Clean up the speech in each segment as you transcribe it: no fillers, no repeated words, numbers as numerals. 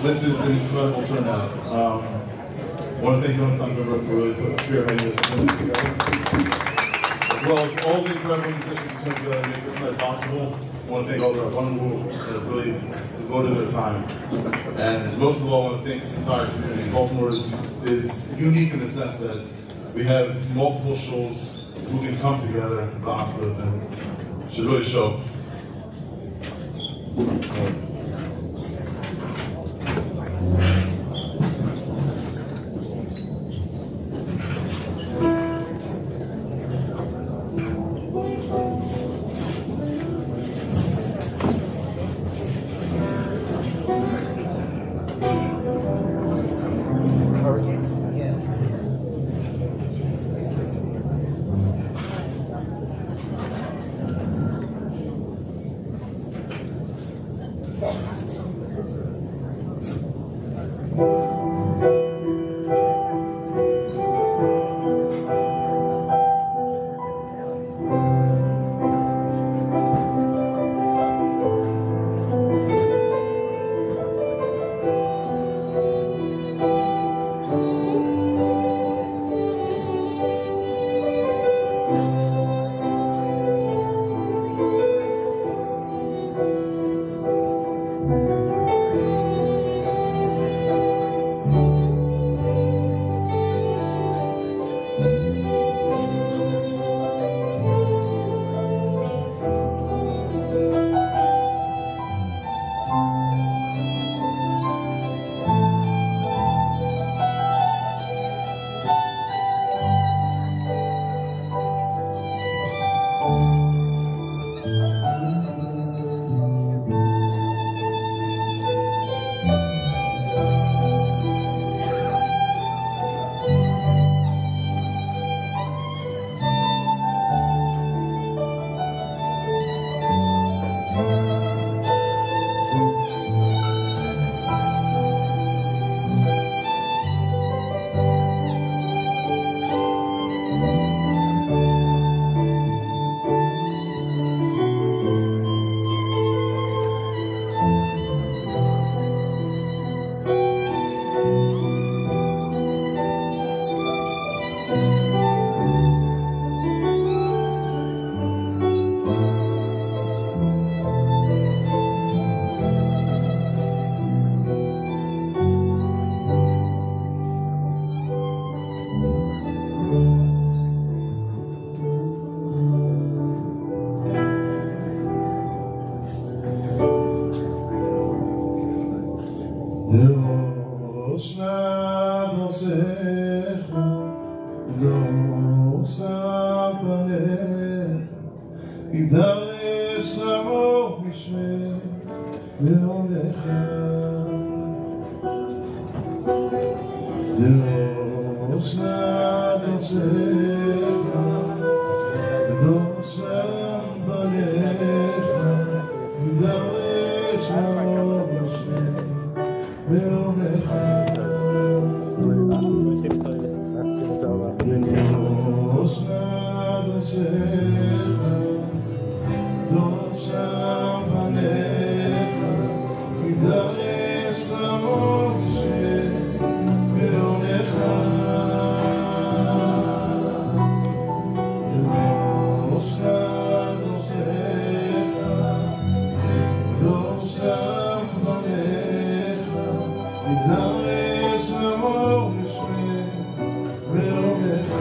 This is an incredible turnout. I want to thank Yonatan River for really putting spearheading this together, as well as all the incredible musicians who come together to make this night possible. I want to thank all the one who really devoted their time. And most of all, I want to thank this entire community. Baltimore is unique in the sense that we have multiple shows who can come together and should really show. יידרש לעמוק משמי לעונך דרוש לדרשך ודורשם בניך יידרש לעמוק משמי לעונך דרוש לדרשך דורשם בניך יידרש לעמוק משמי לעונך דרוש לדרשך דורשם בניך יידרש לעמוק משמי לעונך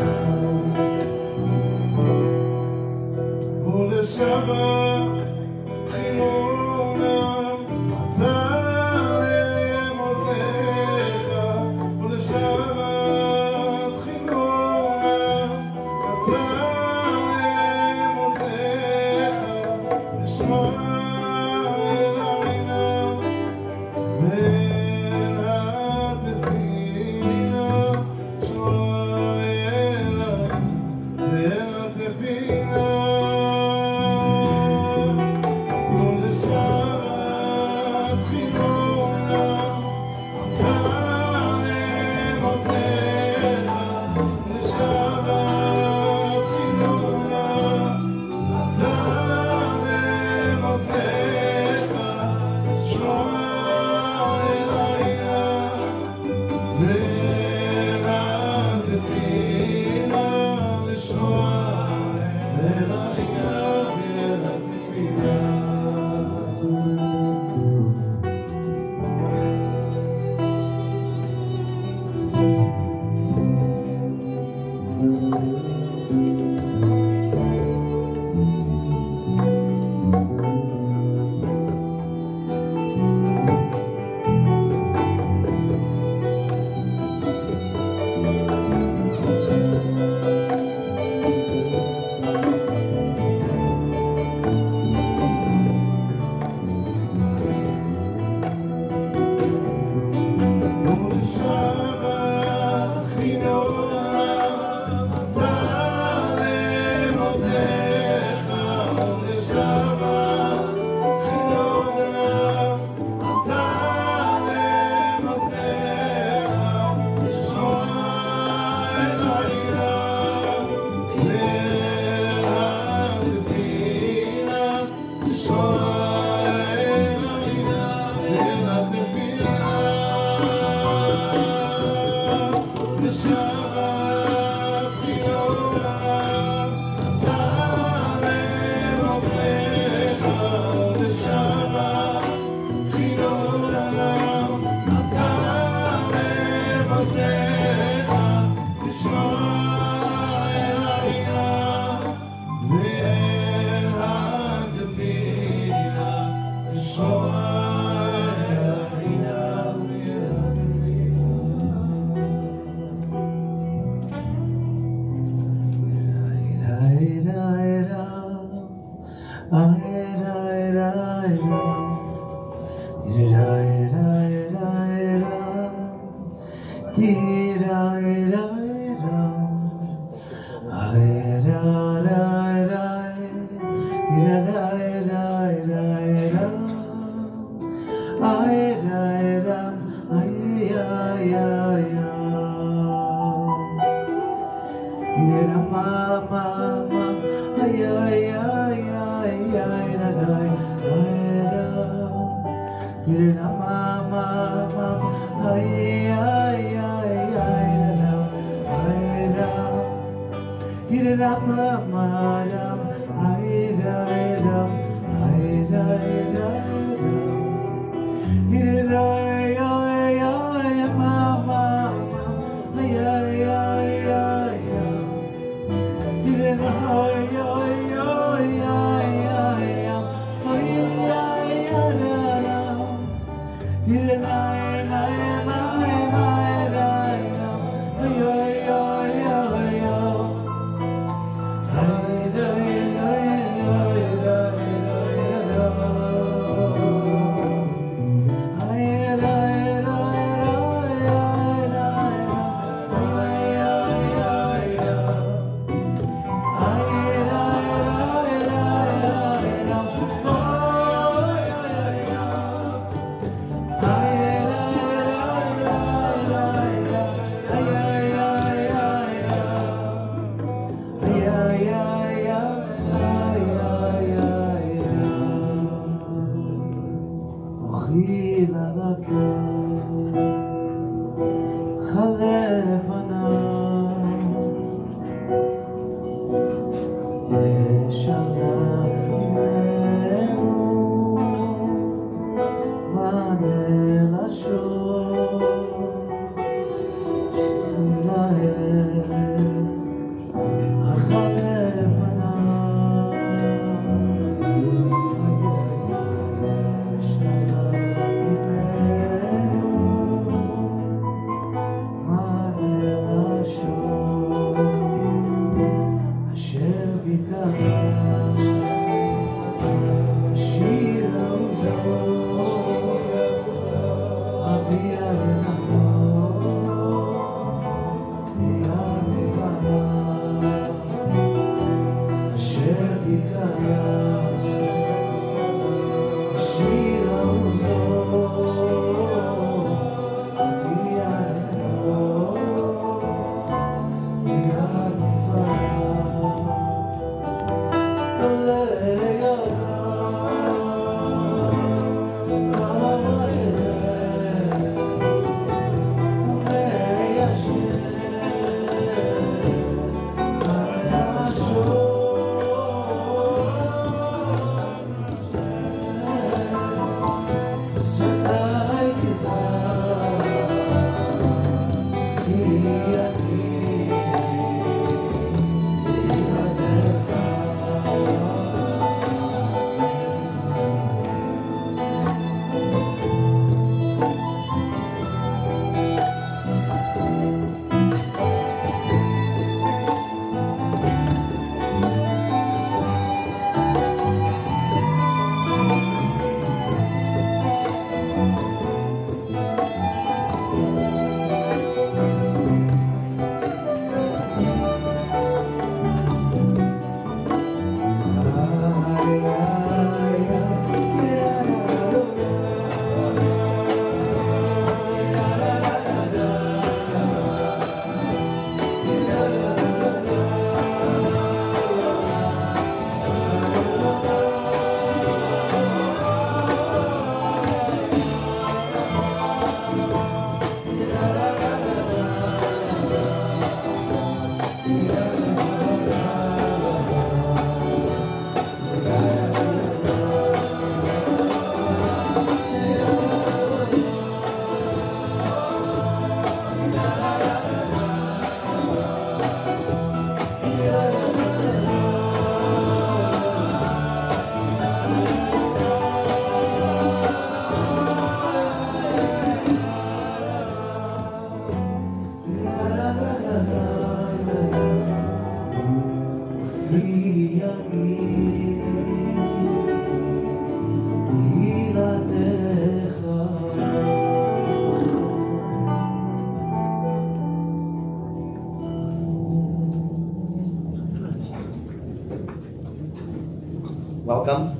Welcome.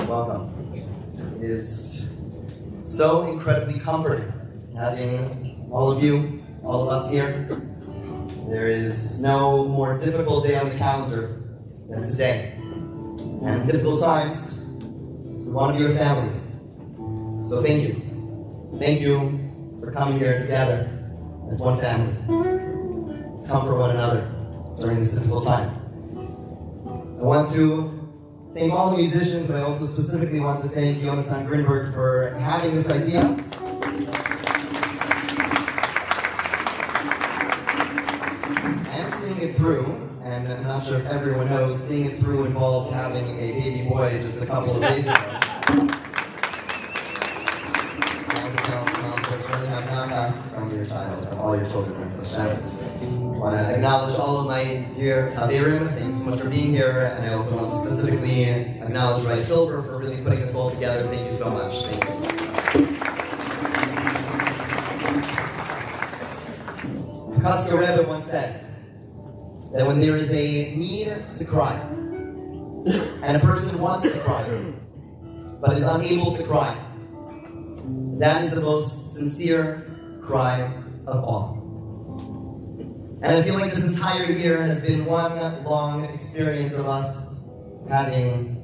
Welcome. It is so incredibly comforting having all of you, all of us here. There is no more difficult day on the calendar than today. And in difficult times, we want to be your family. So thank you. Thank you for coming here together as one family to comfort one another during this difficult time. I want to thank all the musicians, but I also specifically want to thank Jonathan Grinberg for having this idea. And seeing it through, and I'm not sure if everyone knows, seeing it through involved having a baby boy just a couple of days ago. Unfortunately, I'm not asked from your child, from all your children, so Shem. I want to acknowledge all of my dear Chaverim. Thank you so much for being here, and I also want to specifically acknowledge my Silver for really putting this all together. Thank you so much. Thank you. The Kotzker Rebbe once said that when there is a need to cry, and a person wants to cry, but is unable to cry, that is the most sincere cry of all. And I feel like this entire year has been one long experience of us having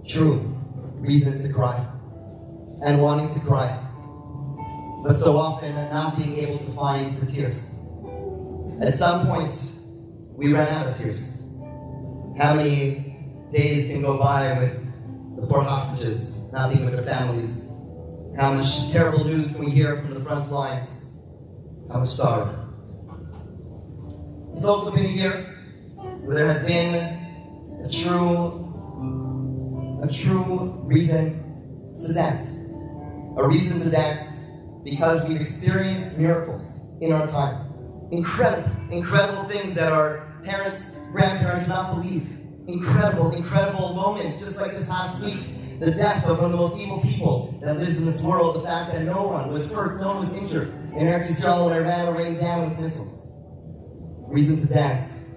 true reason to cry and wanting to cry, but so often not being able to find the tears. At some point, we ran out of tears. How many days can go by with the poor hostages not being with their families? How much terrible news can we hear from the front lines? How much sorrow? It's also been a year where there has been a true reason to dance. A reason to dance because we've experienced miracles in our time. Incredible things that our parents, grandparents would not believe. Incredible moments, just like this past week. The death of one of the most evil people that lives in this world. The fact that no one was hurt, no one was injured in Eretz Yisrael when Iran rained down with missiles. Reason to dance.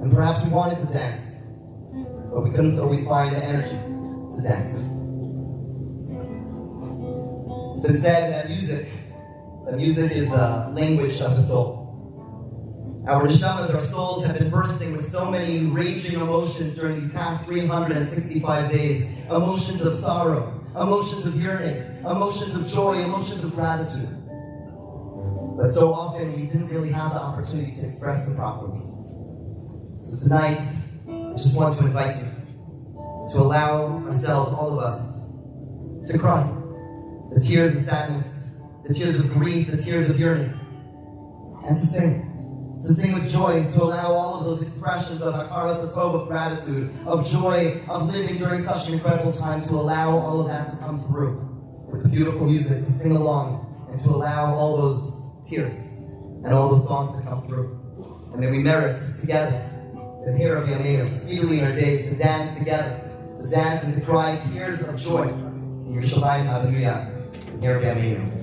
And perhaps we wanted to dance, but we couldn't always find the energy to dance. It's been said that music is the language of the soul. Our neshamas, our souls, have been bursting with so many raging emotions during these past 365 days. Emotions of sorrow, emotions of yearning, emotions of joy, emotions of gratitude. But so often we didn't really have the opportunity to express them properly. So tonight, I just want to invite you to allow ourselves, all of us, to cry. The tears of sadness, the tears of grief, the tears of yearning. And to sing. To sing with joy, to allow all of those expressions of hakaras hatov, of gratitude, of joy, of living during such an incredible time, to allow all of that to come through with the beautiful music, to sing along, and to allow all those tears and all those songs to come through. And may we merit together the Hir of Yameinu, speedily in our days, to dance together, to dance and to cry tears of joy. In Yerushalayim, hallelujah, the Hir of Yameinu.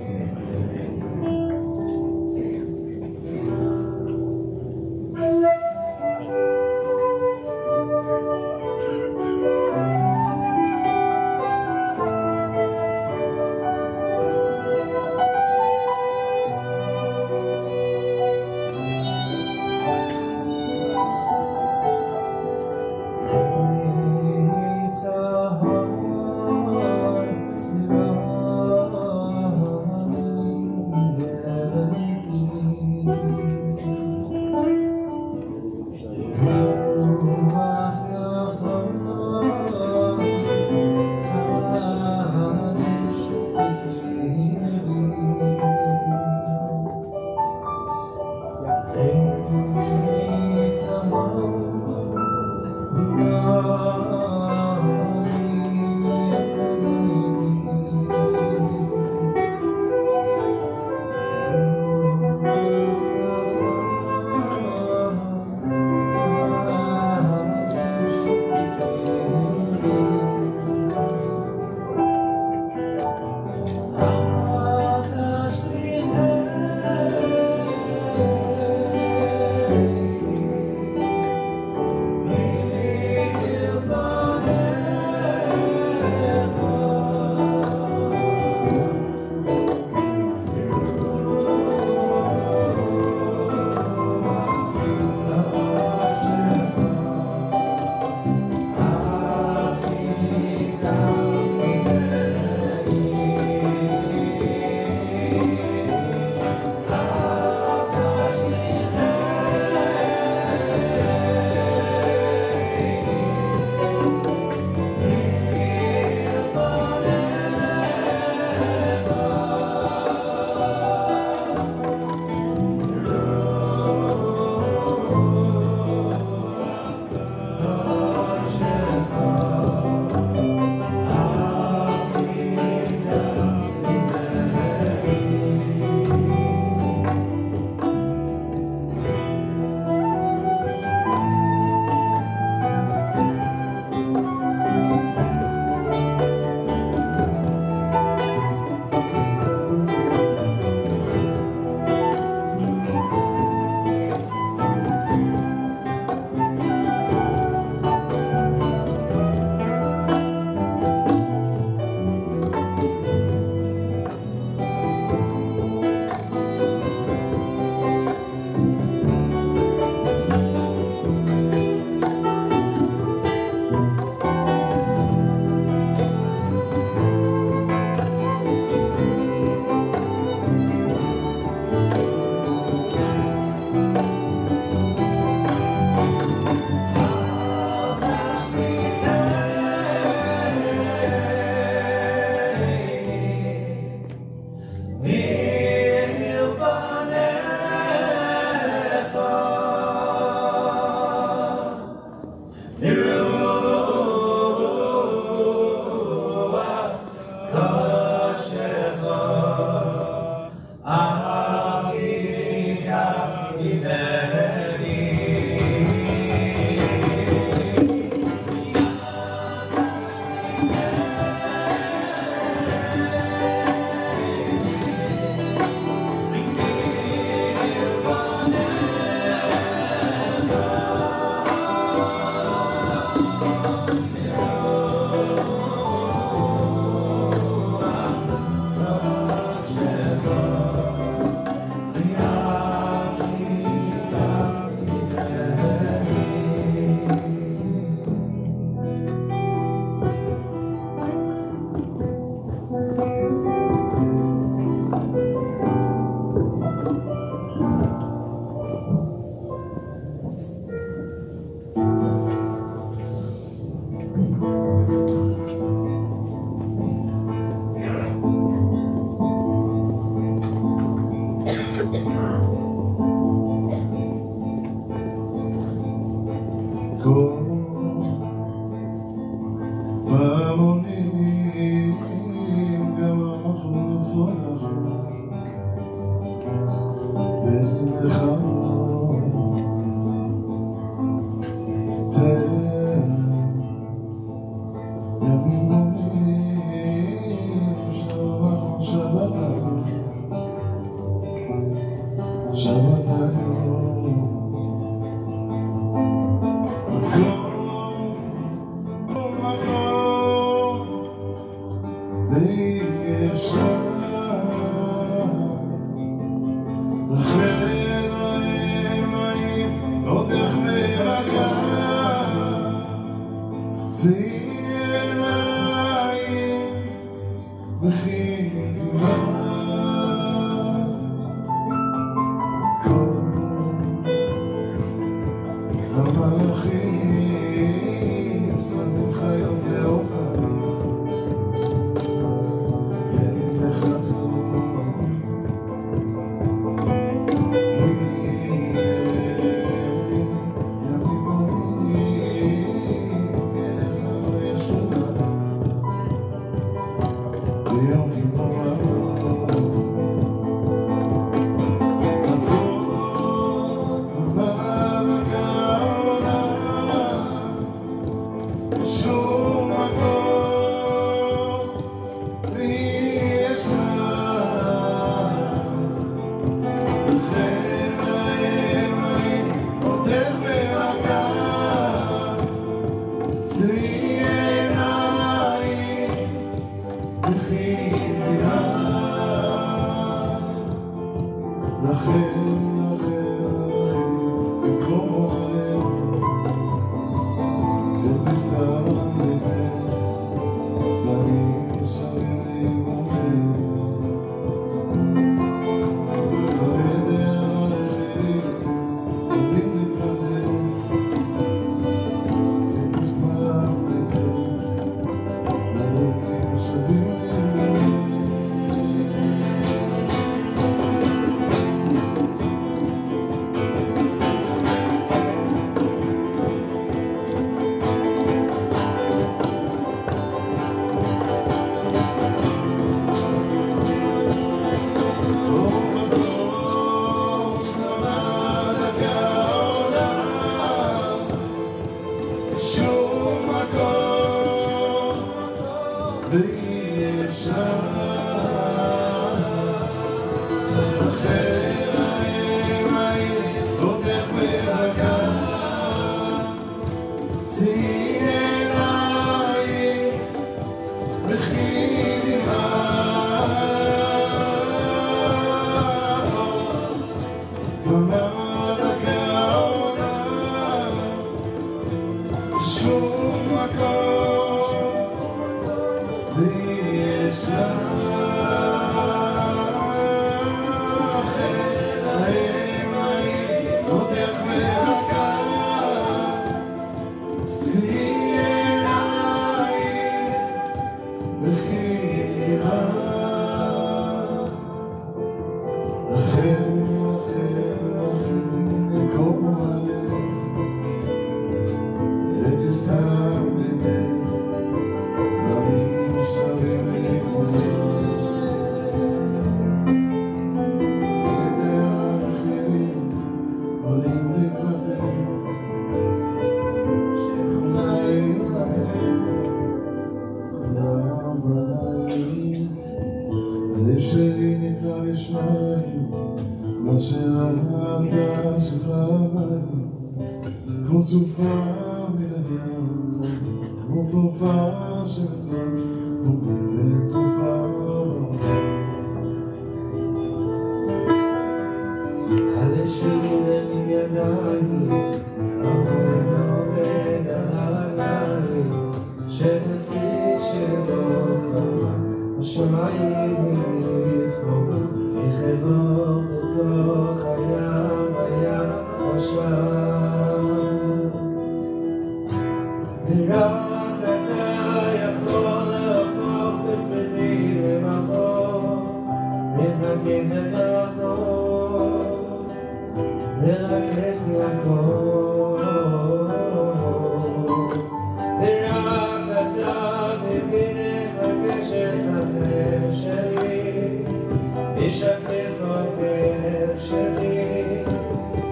ישקף כל כאב שלי,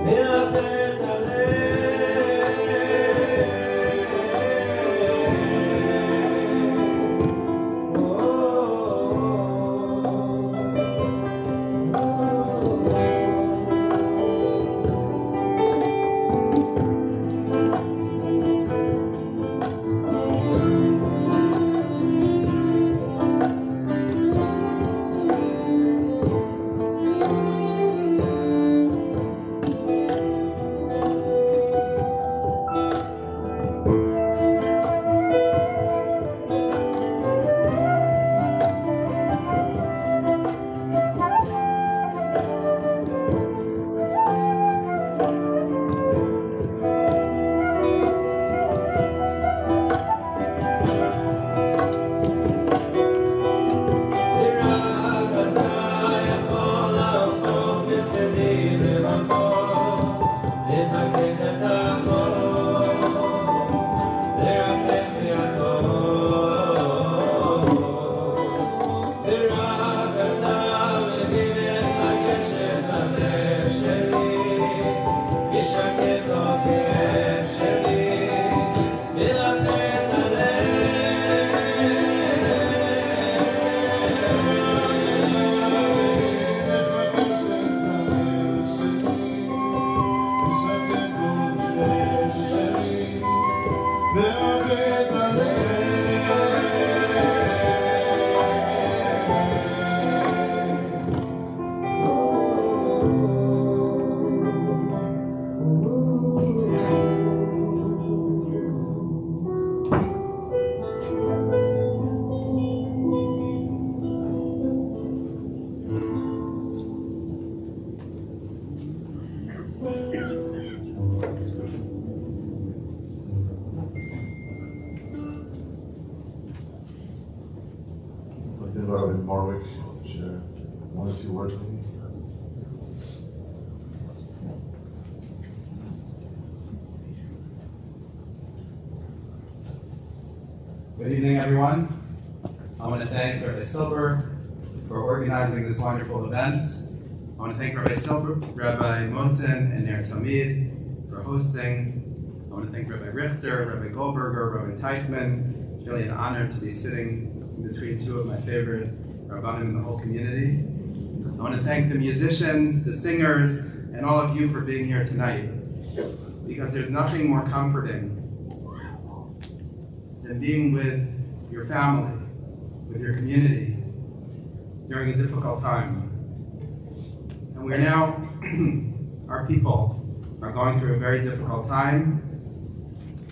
מרפא את הלב. Rabbi Marwick to share one or two words with me. Good evening, everyone. I want to thank Rabbi Silber for organizing this wonderful event. I want to thank Rabbi Silber, Rabbi Monson, and Ner Tamid for hosting. I want to thank Rabbi Richter, Rabbi Goldberger, Rabbi Teichman. It's really an honor to be sitting in between two of my favorite Rabbanim in the whole community. I want to thank the musicians, the singers, and all of you for being here tonight, because there's nothing more comforting than being with your family, with your community, during a difficult time. And we're now, our people are going through a very difficult time,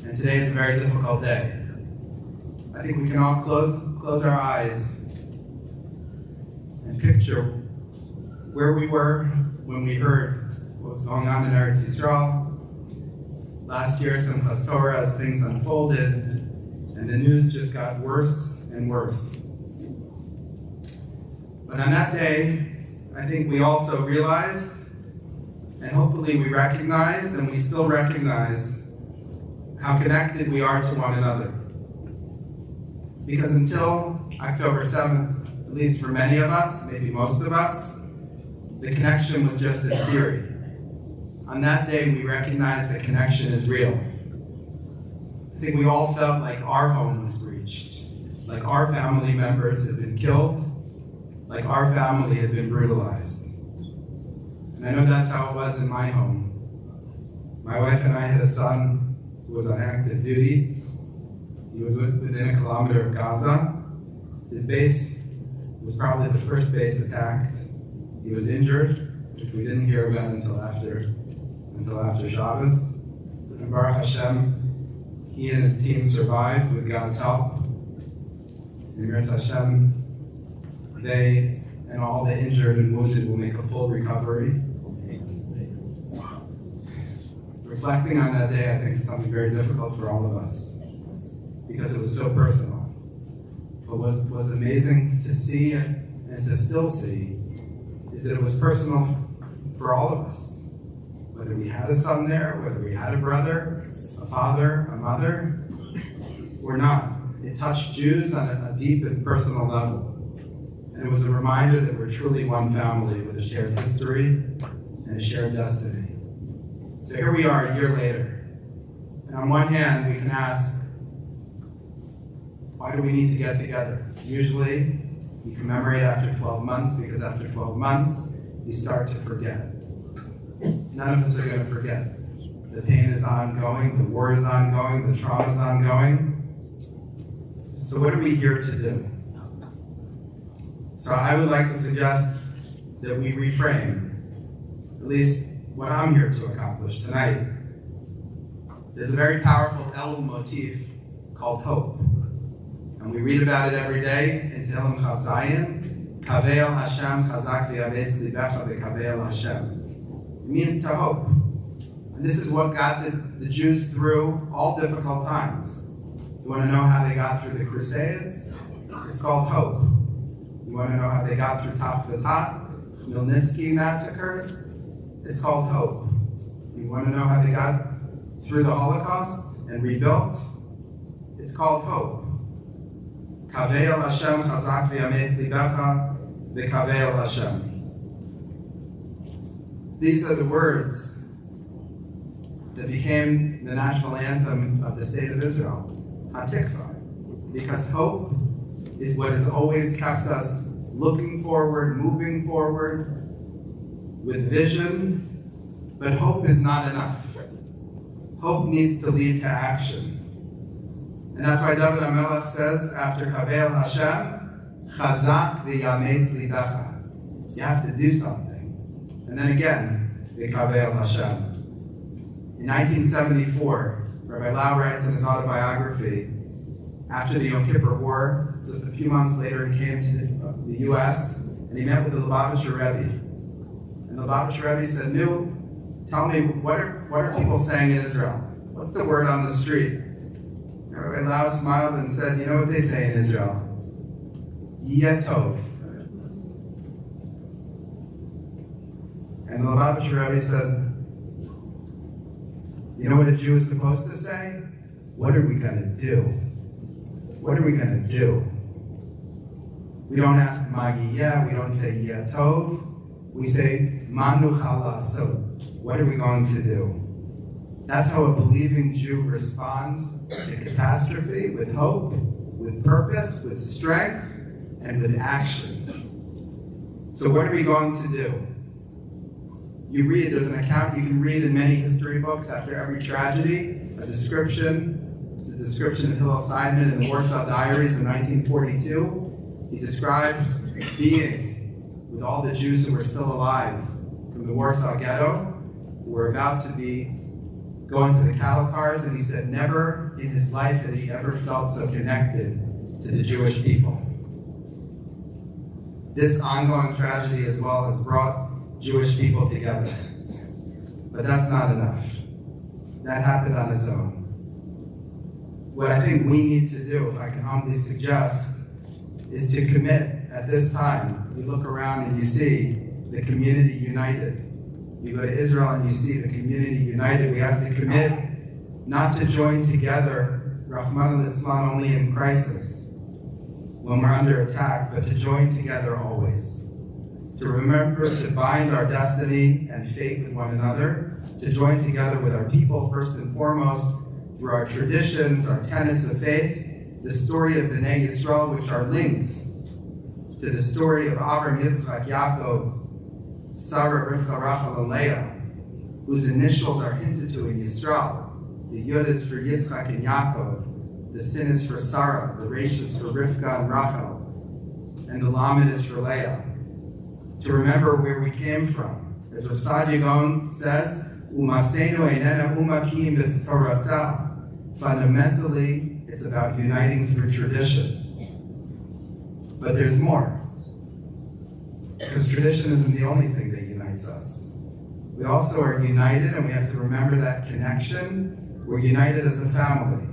and today is a very difficult day. I think we can all close our eyes and picture where we were when we heard what was going on in Eretz Yisrael. Last year, Simchas Torah, as things unfolded, and the news just got worse and worse. But on that day, I think we also realized, and hopefully we recognized, and we still recognize, how connected we are to one another. Because until October 7th, at least for many of us, maybe most of us, the connection was just a theory. On that day, we recognized that connection is real. I think we all felt like our home was breached, like our family members had been killed, like our family had been brutalized. And I know that's how it was in my home. My wife and I had a son who was on active duty. He was within a kilometer of Gaza. His base was probably the first base attacked. He was injured, which we didn't hear about until after Shabbos. And Baruch Hashem, he and his team survived with God's help. And Mirz Hashem, they and all the injured and wounded will make a full recovery. Reflecting on that day, I think is something very difficult for all of us, because it was so personal. But what was amazing to see and to still see is that it was personal for all of us. Whether we had a son there, whether we had a brother, a father, a mother, or not. It touched Jews on a deep and personal level. And it was a reminder that we're truly one family with a shared history and a shared destiny. So here we are a year later. And on one hand, we can ask, why do we need to get together? Usually, we commemorate after 12 months because after 12 months, you start to forget. None of us are going to forget. The pain is ongoing, the war is ongoing, the trauma is ongoing. So what are we here to do? So I would like to suggest that we reframe, at least what I'm here to accomplish tonight. There's a very powerful Elul motif called hope. And we read about it every day in Tehillim Chav Zayin, Kaveil Hashem Chazak v'yametz libecha v'kaveil Hashem. It means to hope. And this is what got the Jews through all difficult times. You want to know how they got through the Crusades? It's called hope. You want to know how they got through Tafetat, Milnitsky massacres? It's called hope. You want to know how they got through the Holocaust and rebuilt? It's called hope. Kaveil Hashem Chazak v'yametz libecha v'kaveil Hashem. These are the words that became the national anthem of the state of Israel, Hatikva, because hope is what has always kept us looking forward, moving forward, with vision, but hope is not enough. Hope needs to lead to action. And that's why David HaMelech says, after Kaveil Hashem, Chazak v'yametz libecha. You have to do something. And then again, v'kaveil Hashem. In 1974, Rabbi Lau writes in his autobiography, after the Yom Kippur War, just a few months later, he came to the U.S. and he met with the Lubavitcher Rebbe. And the Lubavitcher Rebbe said, "Nu, tell me, what are people saying in Israel? What's the word on the street?" And Rabbi Lau smiled and said, "You know what they say in Israel? Yeh tov." And the Lubavitcher Rebbe said, "You know what a Jew is supposed to say? What are we going to do? What are we going to do?" We don't ask Magi Yeh, we don't say Yeh Tov. We say Manu Chalasot. What are we going to do? That's how a believing Jew responds to catastrophe, with hope, with purpose, with strength, and with action. So what are we going to do? You read, there's an account you can read in many history books after every tragedy, a description. It's a description of Hillel Seidman in the Warsaw Diaries in 1942. He describes being with all the Jews who were still alive from the Warsaw Ghetto, who were about to be going to the cattle cars, and he said never in his life had he ever felt so connected to the Jewish people. This ongoing tragedy as well has brought Jewish people together. But that's not enough. That happened on its own. What I think we need to do, if I can humbly suggest, is to commit at this time. You look around and you see the community united. You go to Israel and you see the community united. We have to commit not to join together, Rahman al-Islam, only in crisis, when we're under attack, but to join together always. To remember to bind our destiny and fate with one another, to join together with our people first and foremost, through our traditions, our tenets of faith, the story of Bnei Yisrael, which are linked to the story of Avraham, Yitzchak, Yaakov, Sarah, Rivka, Rachel, and Leah, whose initials are hinted to in Yisrael. The Yud is for Yitzchak and Yaakov, the Sin is for Sarah, the Resh is for Rivka and Rachel, and the Lamed is for Leah. To remember where we came from. As Rav Saadia Gaon says, Umasenu einena umakim b'torasah. Fundamentally, it's about uniting through tradition. But there's more. Because tradition isn't the only thing that unites us. We also are united, and we have to remember that connection. We're united as a family.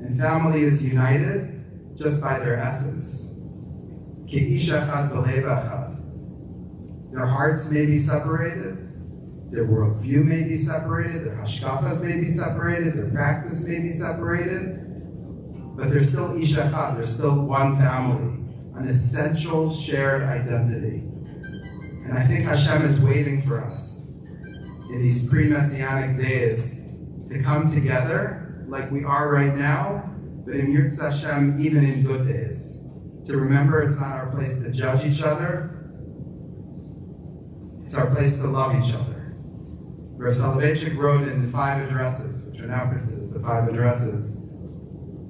And family is united just by their essence. Ki'ish echad b'lev echad. Their hearts may be separated, their worldview may be separated, their hashkafas may be separated, their practice may be separated, but they're still ish echad, they're still one family. an essential shared identity. And I think Hashem is waiting for us in these pre-Messianic days to come together like we are right now, but in Yirtzeh Hashem, even in good days. To remember it's not our place to judge each other, it's our place to love each other. Rav Soloveitchik wrote in the 5 addresses, which are now printed as the 5 addresses,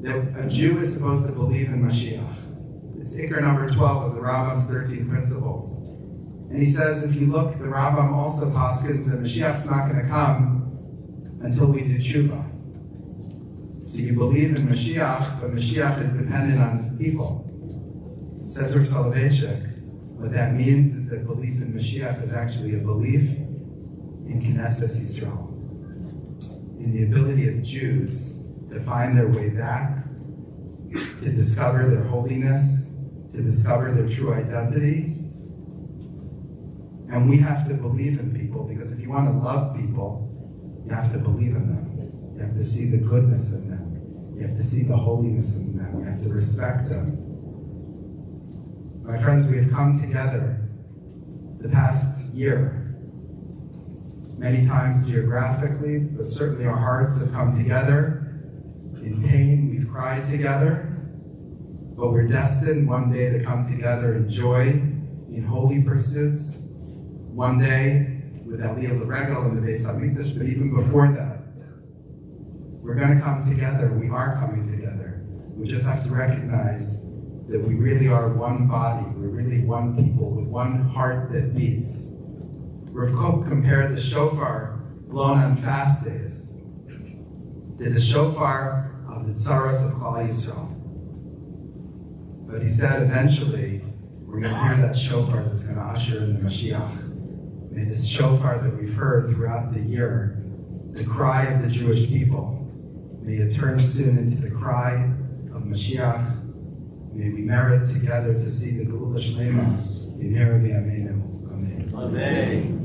that a Jew is supposed to believe in Mashiach. It's Iker number 12 of the Rambam's 13 principles. And he says, if you look, the Rambam also poskins that Mashiach's not going to come until we do tshuva. So you believe in Mashiach, but Mashiach is dependent on people. Says Rav Soloveitchik, what that means is that belief in Mashiach is actually a belief in Knesset Yisrael, in the ability of Jews to find their way back, to discover their holiness, to discover their true identity. And we have to believe in people, because if you want to love people, you have to believe in them. You have to see the goodness in them. You have to see the holiness in them. You have to respect them. My friends, we have come together the past year, many times geographically, but certainly our hearts have come together. In pain, we've cried together, but we're destined one day to come together in joy, in holy pursuits, one day with Aliyah L'Regel in the Beis HaMikdash, but even before that, we're going to come together. We are coming together. We just have to recognize that we really are one body. We're really one people with one heart that beats. Rav Kook compared the shofar blown on fast days to the shofar of the tzaros of Klal Yisrael. But he said eventually we're going to hear that shofar that's going to usher in the Mashiach. May this shofar that we've heard throughout the year, the cry of the Jewish people, may it turn soon into the cry of Mashiach. May we merit together to see the Geula Shlema in Hera V'Yameinu. Amen. Amen.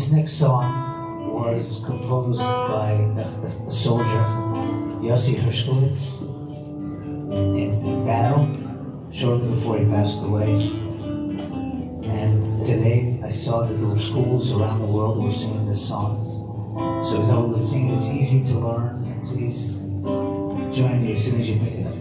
This next song was composed by the soldier Yossi Hershkowitz in battle shortly before he passed away. And today I saw that there were schools around the world that were singing this song. So we thought we would sing it. It's easy to learn. And please join me as soon as you pick it up.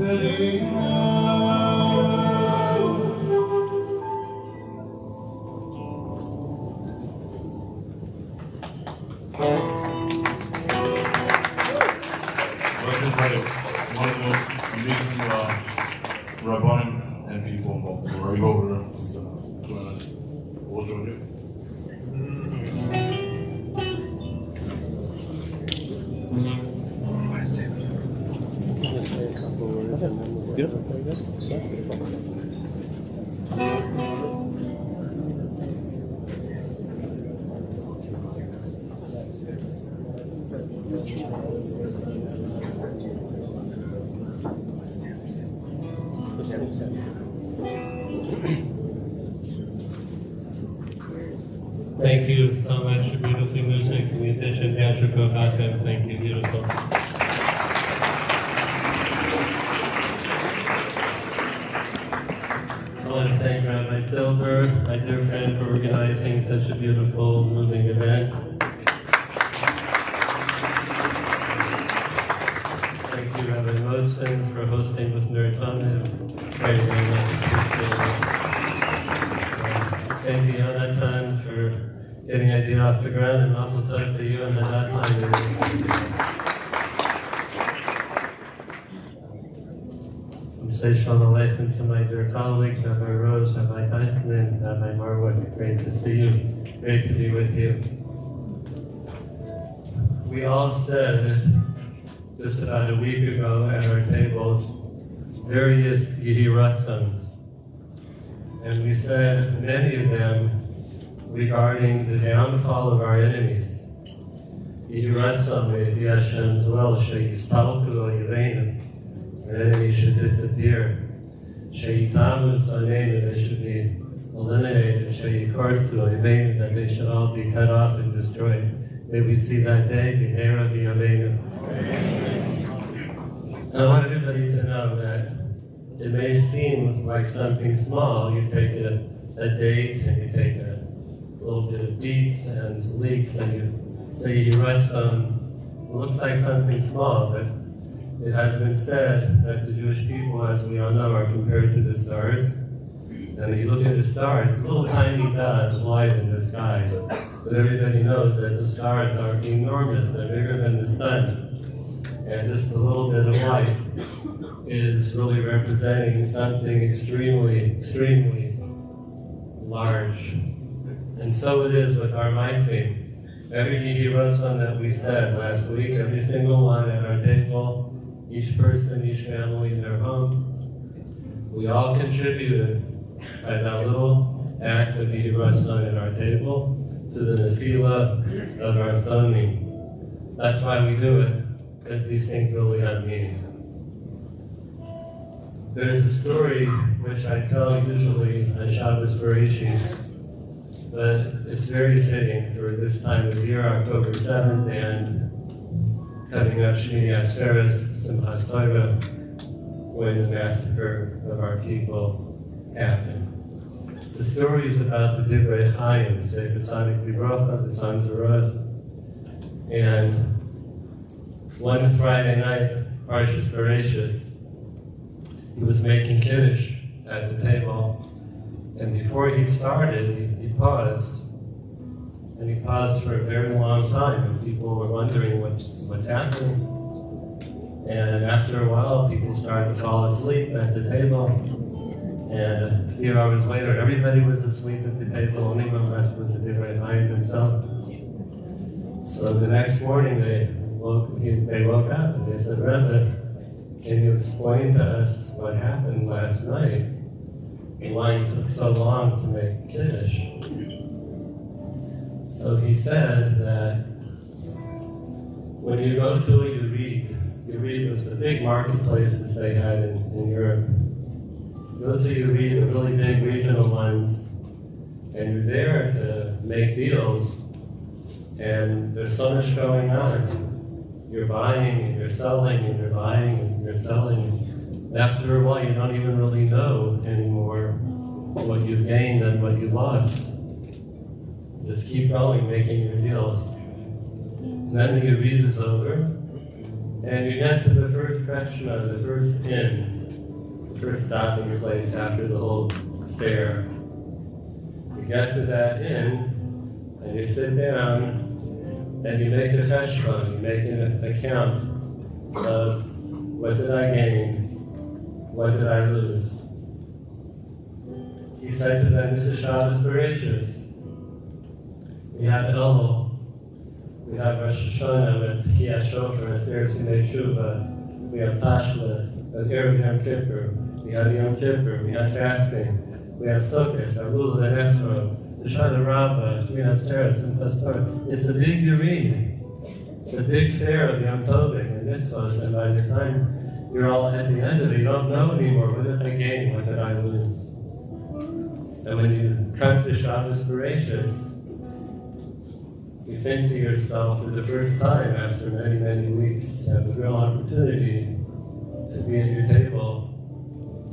One of the most amazing Rabbanim and people involved. We're already over who's doing us. We'll join you. Thank you so much for beautiful music, musician Patrick O'Hagan. Thank you, beautiful. I want to thank Rabbi Silver, my dear friend, for organizing such a beautiful, moving event. Thank you, Rabbi Mosen, for hosting with Nurtana. Very, very much appreciated. Thank you, Jonathan, for getting the idea off the ground, and also talk to you and the hotline. Say shalom aleichem to my dear colleagues, Rabbi Rose, Rabbi Teichman, Rabbi Marwood. Great to see you. Great to be with you. We all said just about a week ago at our tables various Yehi Ratzons. And we said many of them regarding the downfall of our enemies. Yehi Ratzon may be Hashem's will, she'yistalku al Yereinu. Our enemies should disappear. She'yitamu tzarneinu, they should be eliminated. She'yikorsu al Yereinu, that they should all be cut off and destroyed. May we see that day, b'meira v'yameinu. I want everybody to know that it may seem like something small. You take a date and you take a little bit of beets and leeks and you say you write some, it looks like something small, but it has been said that the Jewish people, as we all know, are compared to the stars. And if you look at the stars, little tiny dot of light in the sky. But everybody knows that the stars are enormous, they're bigger than the sun. And just a little bit of light is really representing something extremely, extremely large. And so it is with our Maisim. Every Yehi Ratzon that we said last week, every single one at our table, each person, each family in their home, we all contributed by that little act of Yehi Ratzon at our table to the nefila of our sonim. That's why we do it, because these things really have meaning. There's a story which I tell usually on Shabbos Bereshit, but it's very fitting for this time of year, October 7th, and coming up Shmini Atzeres, Simchas Torah, when the massacre of our people happened. The story is about the Divrei Chaim, Zecher Tzadik Livrocha, the sons of Rav. And one Friday night, Parshas Bereshit, he was making Kiddush at the table, and before he started, he paused. And he paused for a very long time, and people were wondering what's happening. And after a while, people started to fall asleep at the table. And a few hours later, everybody was asleep at the table. Only one left was the Divrei Chaim himself. So the next morning, they woke up and they said, Rebbe, can you explain to us what happened last night? Why it took so long to make Kiddush? So he said that when you go to a Yerid was the big marketplaces they had in Europe. You go to Yerid, the really big regional ones, and you're there to make deals, and there's so much going on. You're buying and you're selling and you're buying and you're selling. After a while, you don't even really know anymore what you've gained and what you lost. Just keep going, making your deals. And then the Yerid is over, And you get to the first Krishna, the first inn, the first stopping place after the whole fair. You get to that inn, and you sit down, and you make a cheshbon, you make an account of what did I gain, what did I lose. He said to them, this is Shabbos Bereshis. We have Elul, we have Rosh Hashanah, with Tekiyah Shofar, and Aseret Simei Tshuva, we have Tashma, and Erev Yom Kippur, we have Yom Kippur, we have fasting, we have Sukkot, Elul and Esrog, the Shana Rabbah, we have Seres and Pastor. It's a big Yurid. It's a big fair of Yom Tovim and mitzvahs, and by the time you're all at the end of it, you don't know anymore, what did I gain, what did I lose? And when you come to Shabbos Bereshis, you think to yourself for the first time after many, many weeks, you have a real opportunity to be at your table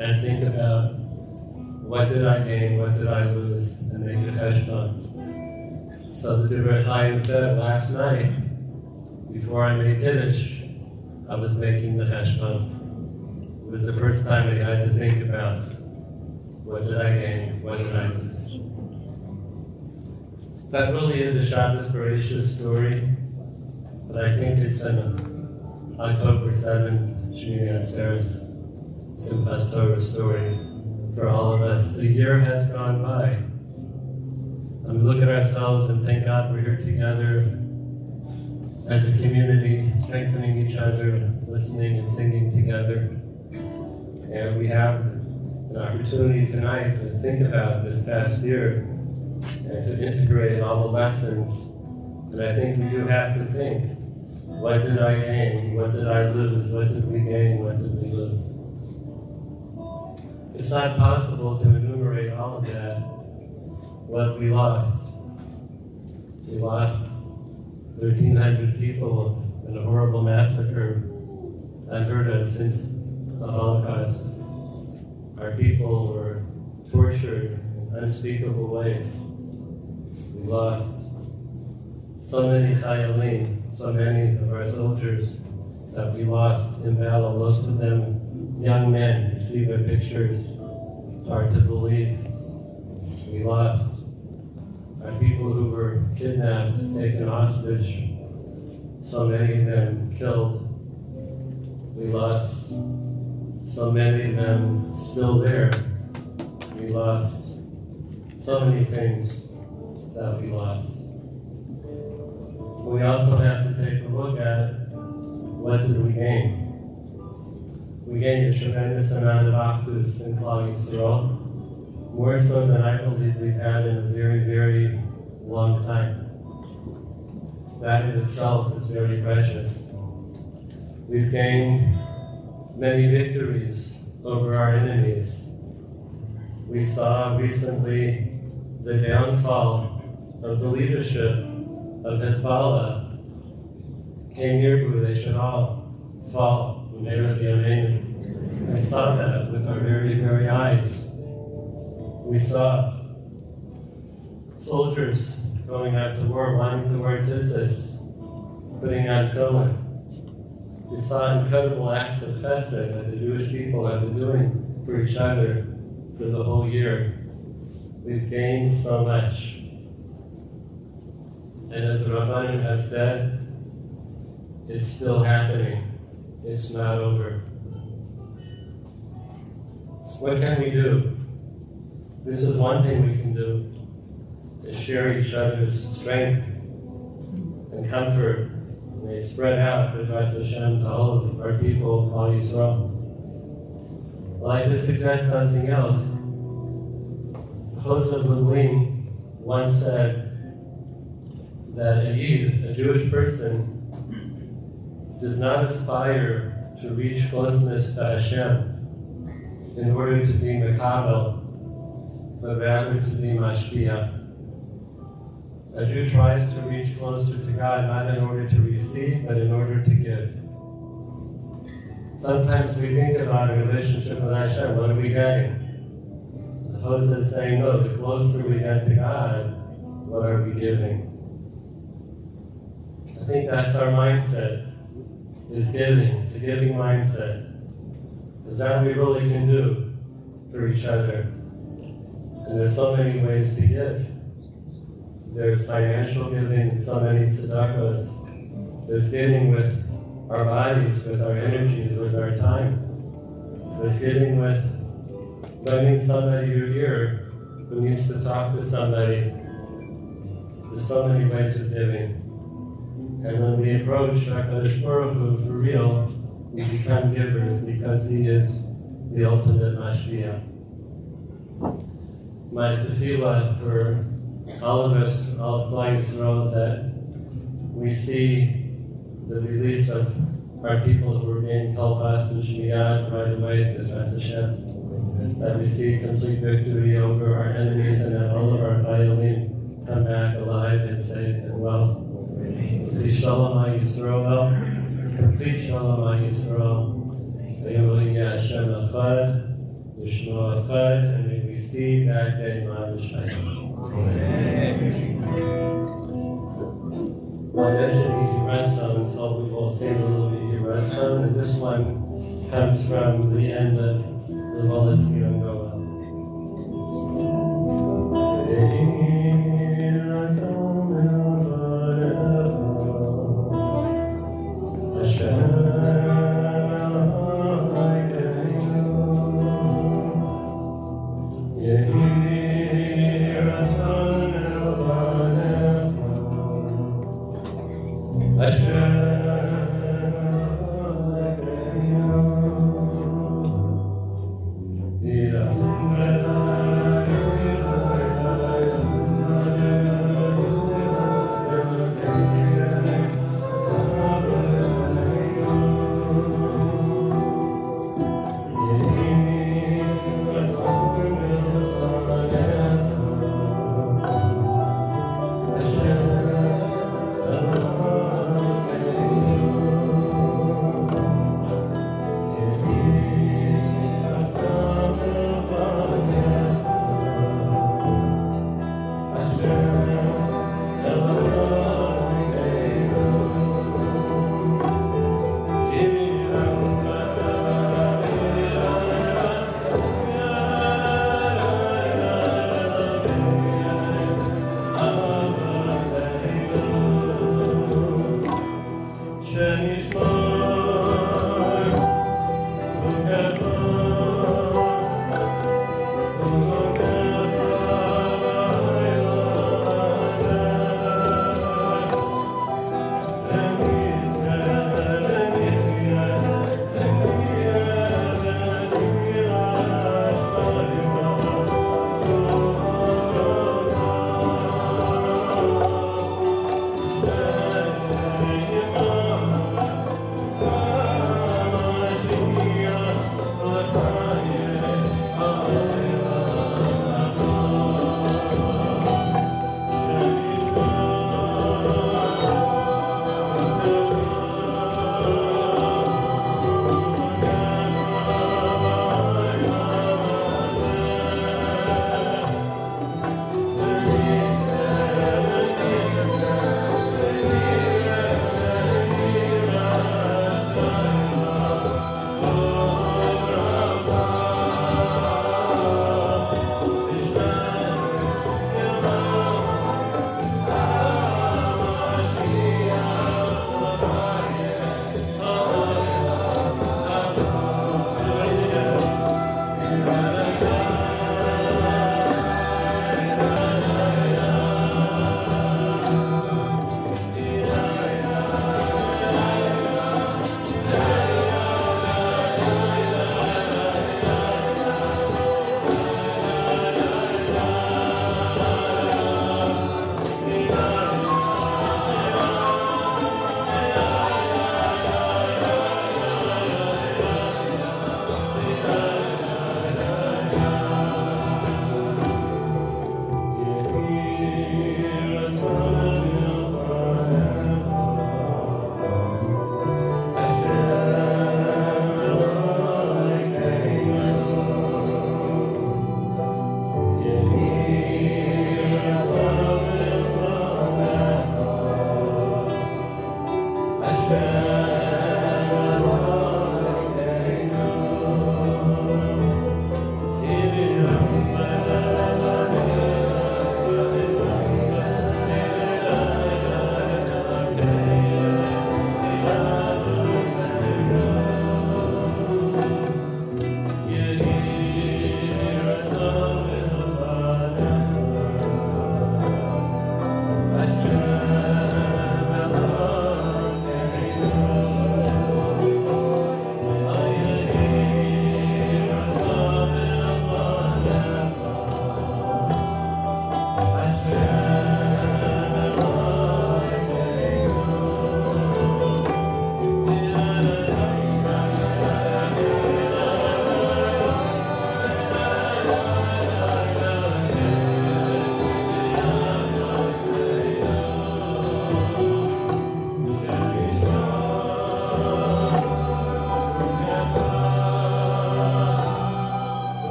and think about what did I gain, what did I lose, and make a cheshbon. So the Divrei Chaim said last night, before I made Kiddush, I was making the cheshbon. It was the first time I had to think about what did I gain, what did I lose. That really is a Shabbos Bereshis story, but I think it's an October 7th, Shmini Atzeres, Simchas Torah story for all of us. A year has gone by. And we look at ourselves and thank God we're here together as a community, strengthening each other, listening and singing together. And we have an opportunity tonight to think about this past year and to integrate all the lessons. And I think we do have to think, what did I gain? What did I lose? What did we gain? What did we lose? It's not possible to enumerate all of that, what we lost. We lost 1,300 people in a horrible massacre unheard of since the Holocaust. Our people were tortured in unspeakable ways. We lost so many chayalim, so many of our soldiers that we lost in battle, most of them young men. You see their pictures, it's hard to believe. We lost our people who were kidnapped, taken hostage, so many of them killed. We lost so many of them still there. We lost so many things that we lost. We also have to take a look at what did we gain. We gained a tremendous amount of achdus in Klal Yisrael, more so than I believe we've had in a very, very long time. That in itself is very precious. We've gained many victories over our enemies. We saw recently the downfall of the leadership of Hezbollah. Came here, they should all fall. We saw that with our very, very eyes. We saw soldiers going out to war, wanting to wear tzitzis, putting on tefillin. We saw incredible acts of chesed that the Jewish people have been doing for each other for the whole year. We've gained so much. And as the Rabbanim have said, it's still happening. It's not over. What can we do? This is one thing we can do, is share each other's strength and comfort. And they spread out, B'ezras Hashem, to all of our people, Klal Yisrael. Well, I'd like to suggest something else. The Chos of Lublin once said that a Yid, a Jewish person, does not aspire to reach closeness to Hashem in order to be Mekabel, but rather to be Mashpia. A Jew tries to reach closer to God not in order to receive, but in order to give. Sometimes we think about a relationship with Hashem, what are we getting? The host is saying, no, the closer we get to God, what are we giving? I think that's our mindset. is giving. It's a giving mindset. Is that we really can do for each other. And there's so many ways to give. There's financial giving, so many tzedakahs. There's giving with our bodies, with our energies, with our time. There's giving with lending somebody your ear who needs to talk to somebody. There's so many ways of giving. And when we approach HaKadosh Baruch Hu for real, we become givers because He is the ultimate Mashpia. My tefillah for all of us, all of Klal Yisrael, that we see the release of our people who are being held hostage miyad right away, B'ezras Hashem. That we see complete victory over our enemies and that all of our Chayalim come back alive and safe and well. We see Shalom HaYisrael, complete Shalom HaYisrael. V'yom Hashem Echad, V'shmo Echad, and may we see that day Ma'avashayim. I mentioned Yehirasam, so we will sing a little bit Yehirasam, and this one comes from the end of the Volitzion Goa.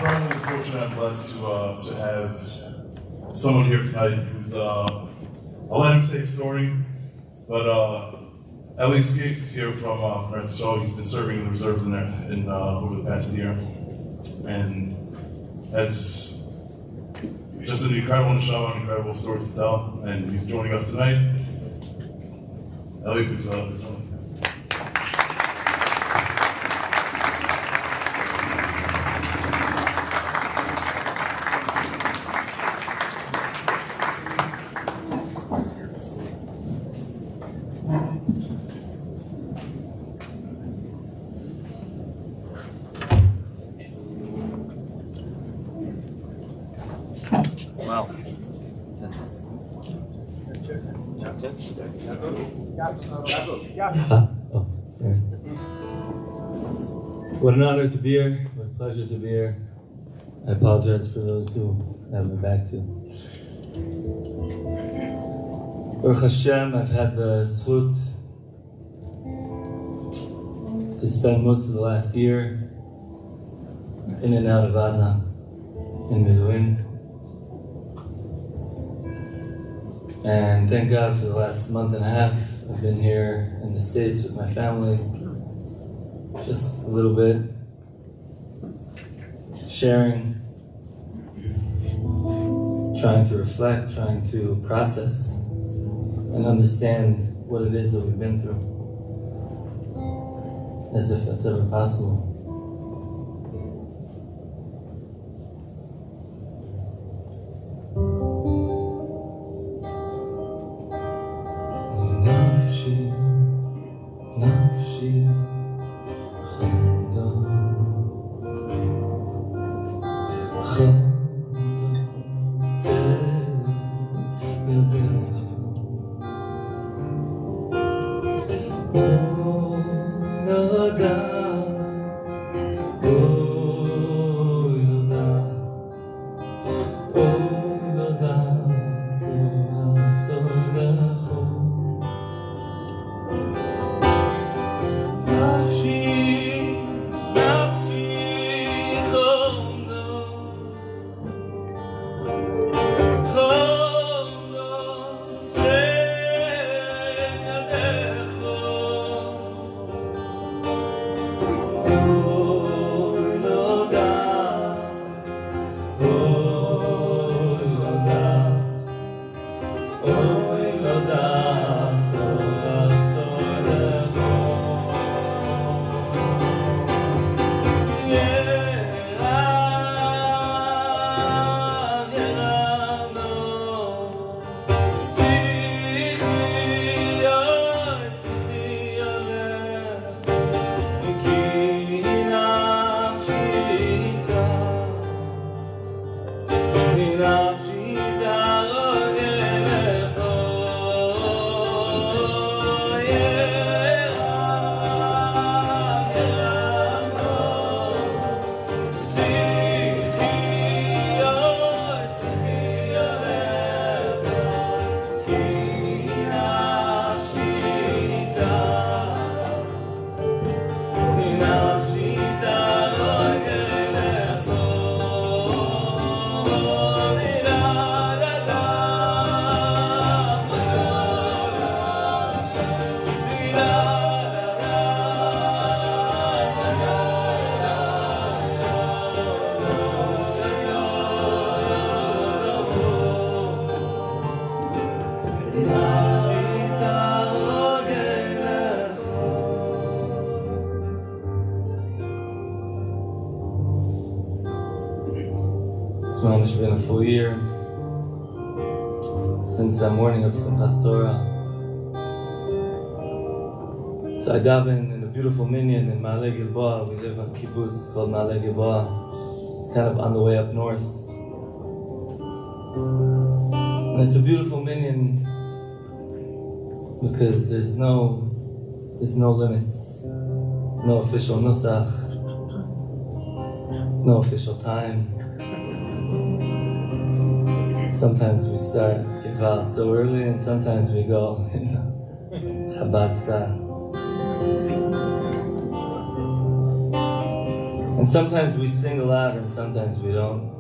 incredibly fortunate and blessed to have someone here tonight who's, I'll let him say a story, but Eli Skates is here from Eretz Yisrael. He's been serving in the reserves in over the past year, and has just an incredible neshama, an incredible story to tell, and he's joining us tonight. Eli, please join us. Wow. What an honor to be here. What a pleasure to be here. I apologize for those who have my back to. Baruch Hashem, I've had the zchut to spend most of the last year in and out of Gaza, in Miluim. And thank God for the last month and a half, I've been here in the States with my family, just a little bit, sharing, trying to reflect, trying to process, and understand what it is that we've been through, as if that's ever possible. It's been a full year since the morning of Simchas Torah. So I daven in a beautiful minyan in Ma'ale Gilboa. We live on a kibbutz called Ma'ale Gilboa. It's kind of on the way up north. And it's a beautiful minyan because there's no limits, no official nusach, no official time. Sometimes we start Gevalt so early, and sometimes we go, Chabad style. And sometimes we sing a lot and sometimes we don't.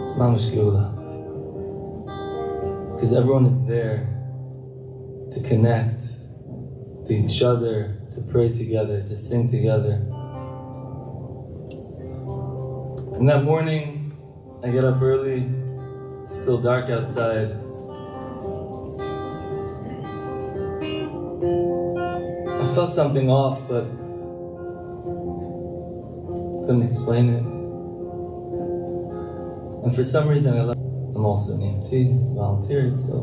It's mamash geula. Because everyone is there to connect to each other, to pray together, to sing together. And that morning, I get up early, it's still dark outside. I felt something off, but couldn't explain it. And for some reason, I'm also an EMT, volunteered, so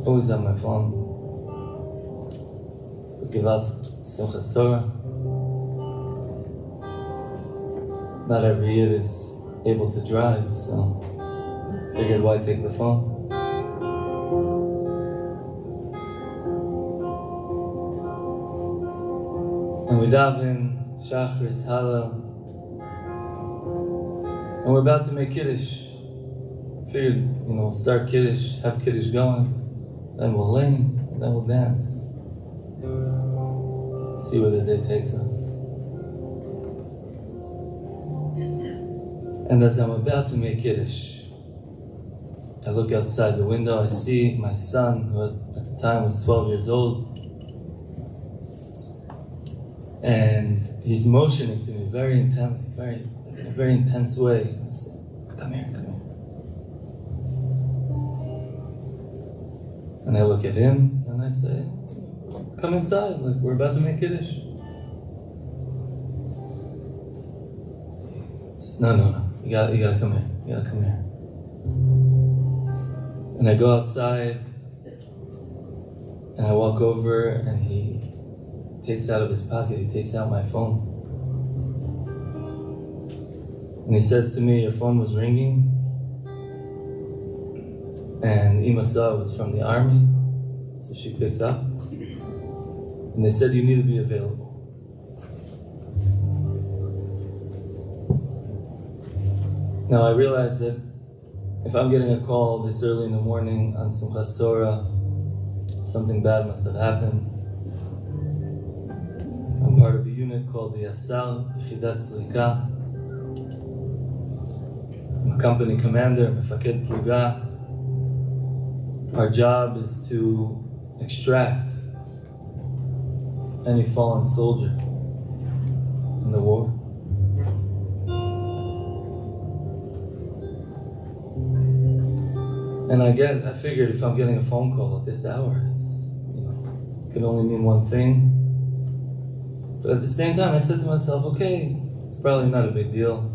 always on my phone. Givat Simchas Torah. Not every Yid is able to drive, so figured why take the phone. And we daven Shachris, Hallel, and we're about to make Kiddush. Figured, we'll start Kiddush, have Kiddush going, then we'll lean, and then we'll dance. See where the day takes us. And as I'm about to make Kiddush, I look outside the window, I see my son, who at the time was 12 years old, and he's motioning to me very intently, in a very intense way. I say, come here, come here. And I look at him and I say, come inside, we're about to make Kiddush. He says, no, you gotta come here, And I go outside and I walk over and he takes out of his pocket, he takes out my phone. And he says to me, your phone was ringing, and Ima saw it was from the army, so she picked up. And they said, you need to be available. Now I realize that if I'm getting a call this early in the morning on Simchas Torah, something bad must have happened. I'm part of a unit called the Yasal, Yechidat Slika. I'm a company commander, Mefaked Pluga. Our job is to extract any fallen soldier in the war. And I figured if I'm getting a phone call at this hour, it could only mean one thing. But at the same time, I said to myself, okay, it's probably not a big deal.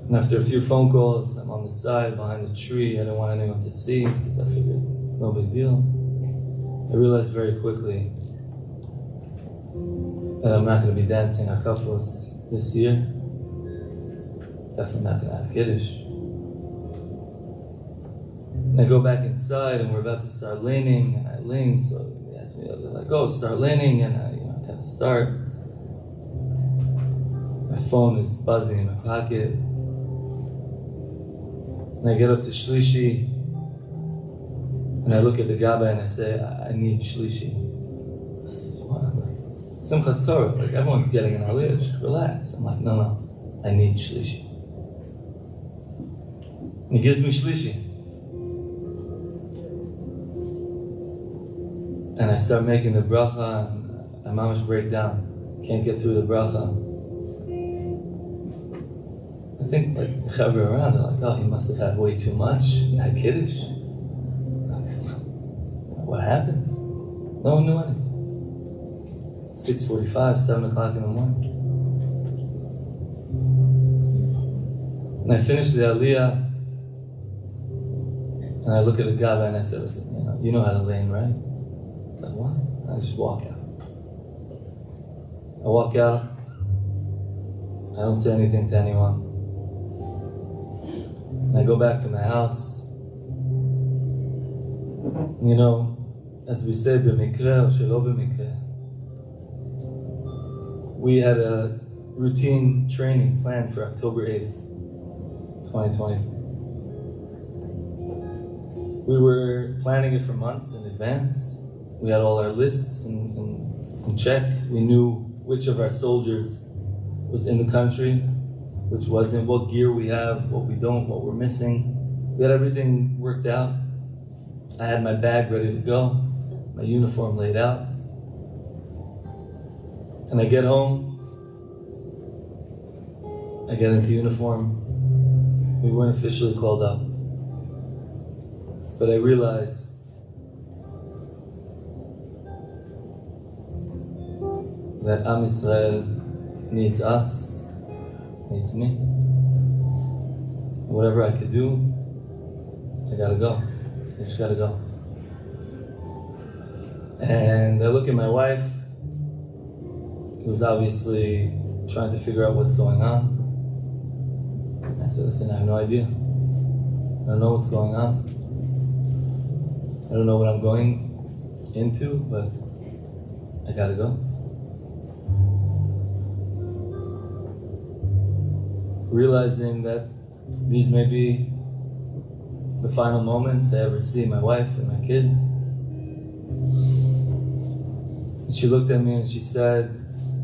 And after a few phone calls, I'm on the side behind the tree. I didn't want anyone to see because I figured it's no big deal. I realized very quickly that I'm not going to be dancing Hakafos this year. Definitely not going to have Kiddush. And I go back inside and we're about to start laning, and I lane, so they ask me, they're like, oh, start laning, and I kind of start. My phone is buzzing in my pocket. And I get up to Shlishi, and I look at the Gaba and I say, I need Shlishi. I said, what? I'm like, Simchas Torah, everyone's getting an aliyah, just relax. I'm like, no, I need Shlishi. And he gives me Shlishi. And I start making the bracha, and I mamash break down. Can't get through the bracha. I think the chaver around are like, oh, he must have had way too much in that Kiddush. What happened? No one knew anything. 6:45, 7 o'clock in the morning. And I finished the aliyah, and I look at the Gaba and I said, listen, you know how to lane, right? He's like, what? And I just walk out. I walk out, I don't say anything to anyone. And I go back to my house. As we say, b'mikre or shelo b'mikre, we had a routine training planned for October 8th, 2023. We were planning it for months in advance. We had all our lists in check. We knew which of our soldiers was in the country, which wasn't, what gear we have, what we don't, what we're missing. We had everything worked out. I had my bag ready to go, my uniform laid out. And I get home, I get into uniform. We weren't officially called up. But I realized that Am Yisrael needs us, needs me. Whatever I could do, I gotta go. I just gotta go. And I look at my wife, who's obviously trying to figure out what's going on. I said, listen, I have no idea. I don't know what's going on. I don't know what I'm going into, but I gotta go. Realizing that these may be the final moments I ever see my wife and my kids. And she looked at me and she said,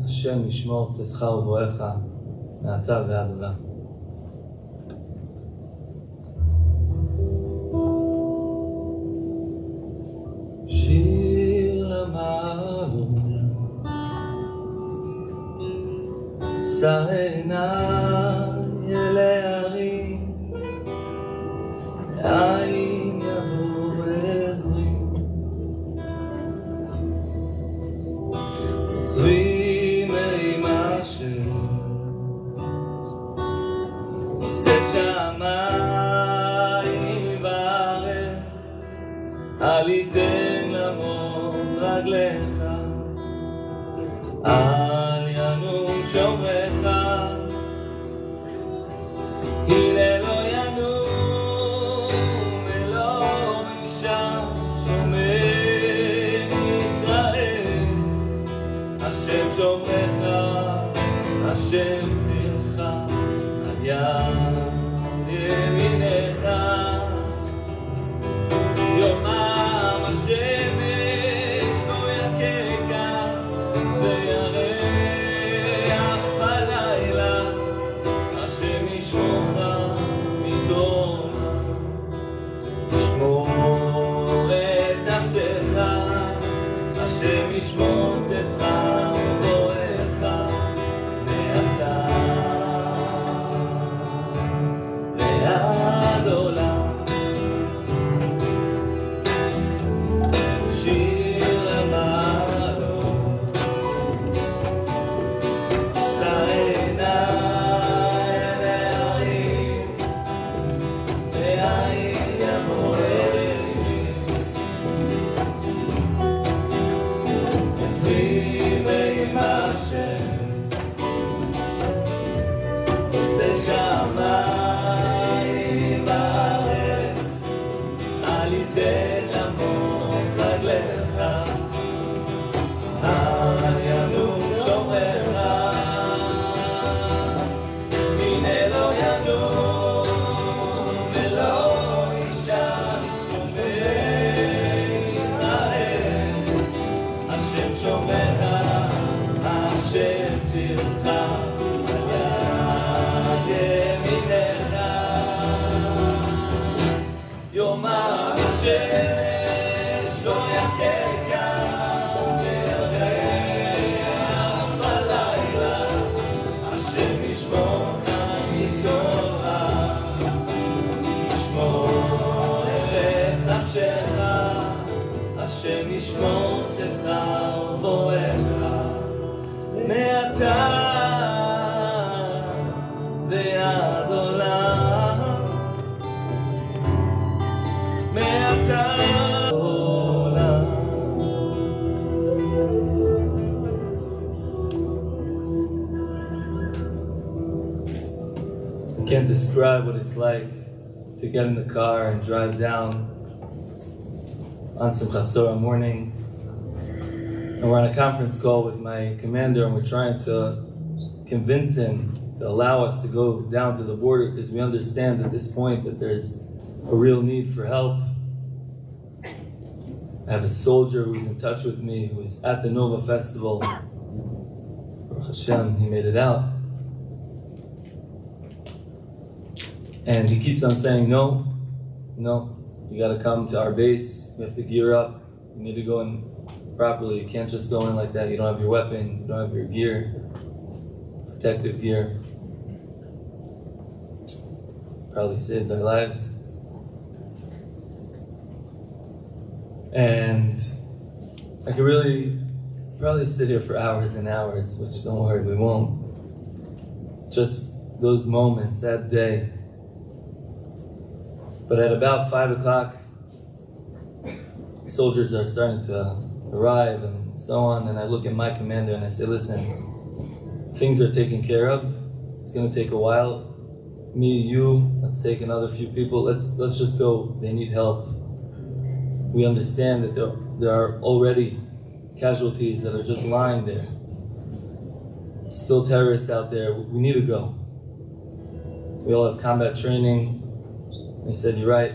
Hashem yishmor tzedcha uvoecha me'ata ve'ad olam. שיר למעלות, שא עיניי אל ההרים, מאין יבוא עזרי. עזרי מעם אשר עושה שמיים וארץ, אל יתן למות רגליך, אל ינום שומרך, הנה לא ינום אלוהים אישה שומר ישראל, השם שומרך, השם צילך, על יד ימינך. יומם השמש לא יככה וירח בלילה, השם ישמורך מדומה, ישמור את נפשך, השם ישמור צאתך ובואך מעתה ועד עולם. שיר למעלות, שא עיניי אל ההרים, מאין יבוא עזרי. עזרי מעם אשר עושה שמיים וארץ, אל יתן למות רגליך, אל ינום שומרך, הנה לא ינום ולא יישן שומר ישראל, השם שומרך, השם צילך, על יד ימינך. יומם השמש לא יככה וירח בלילה, השם ישמורך מכל רע, ישמור את נפשך, השם ישמור צאתך ובואך מעתה ועד עולם, מעתה עולם. I can't describe what it's like to get in the car and drive down on Simchas Torah morning, and we're on a conference call with my commander, and we're trying to convince him to allow us to go down to the border, because we understand at this point that there's a real need for help. I have a soldier who's in touch with me, who's at the Nova Festival. Baruch Hashem, he made it out. And he keeps on saying, no, you gotta come to our base, you have to gear up, you need to go in properly, you can't just go in like that, you don't have your weapon, you don't have your gear, protective gear. Probably saved our lives. And I could really probably sit here for hours and hours, which don't worry, we won't. Just those moments, that day. But at about 5 o'clock, soldiers are starting to arrive and so on, and I look at my commander and I say, listen, things are taken care of, it's gonna take a while. Me, you, let's take another few people, let's just go, they need help. We understand that there are already casualties that are just lying there. Still terrorists out there, we need to go. We all have combat training. And he said, you're right.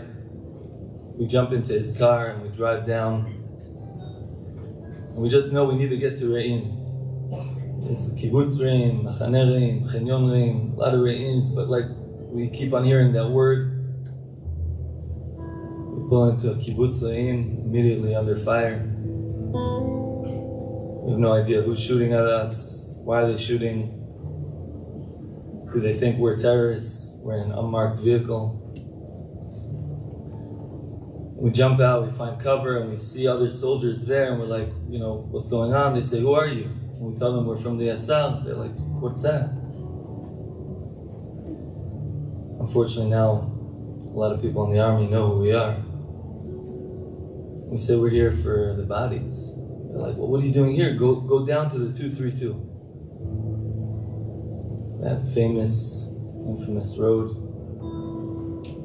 We jump into his car and we drive down. And we just know we need to get to Re'in. It's a kibbutz Re'in, Machane Re'in, Chenyon Re'in, a lot of Re'ins, but like we keep on hearing that word. We pull into a kibbutz Re'in, immediately under fire. We have no idea who's shooting at us, why are they shooting? Do they think we're terrorists? We're in an unmarked vehicle. We jump out, we find cover, and we see other soldiers there, and we're like, what's going on? They say, who are you? And we tell them we're from the SL. They're like, what's that? Unfortunately now, a lot of people in the army know who we are. We say we're here for the bodies. They're like, well, what are you doing here? Go down to the 232. That famous, infamous road,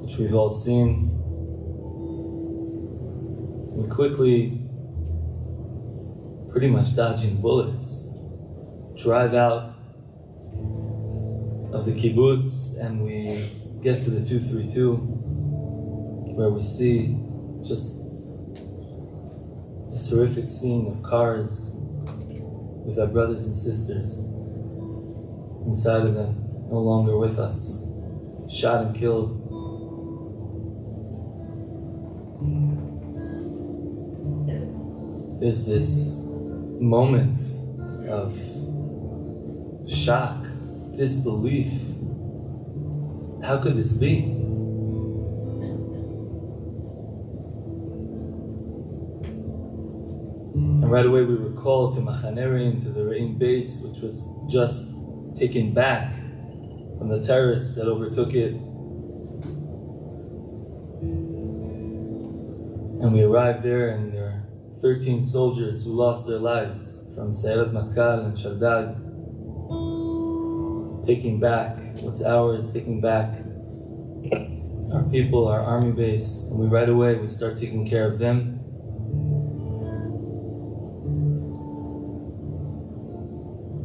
which we've all seen. We quickly, pretty much dodging bullets, drive out of the kibbutz and we get to the 232 where we see just this horrific scene of cars with our brothers and sisters inside of them, no longer with us, shot and killed. There's this moment of shock, disbelief. How could this be? And right away we were called to Machane Re'in, to the Re'in base, which was just taken back from the terrorists that overtook it. And we arrived there, and there are 13 soldiers who lost their lives from Sayeret Matkal and Shaldag, taking back what's ours, taking back our people, our army base, and right away we start taking care of them.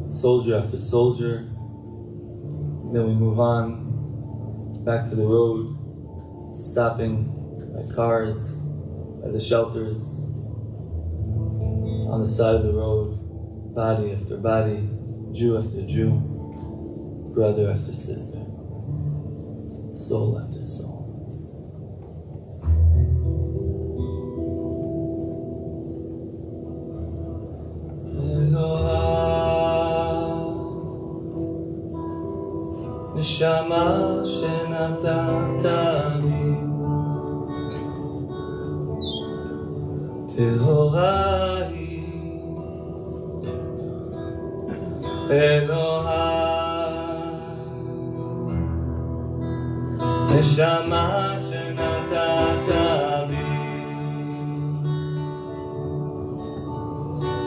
Soldier after soldier. Then we move on back to the road, stopping by cars, by the shelters, on the side of the road, body after body, Jew after Jew, brother after sister, soul after soul. נשמה שנתת בי טהורה היא אלוהי נשמה שנתת בי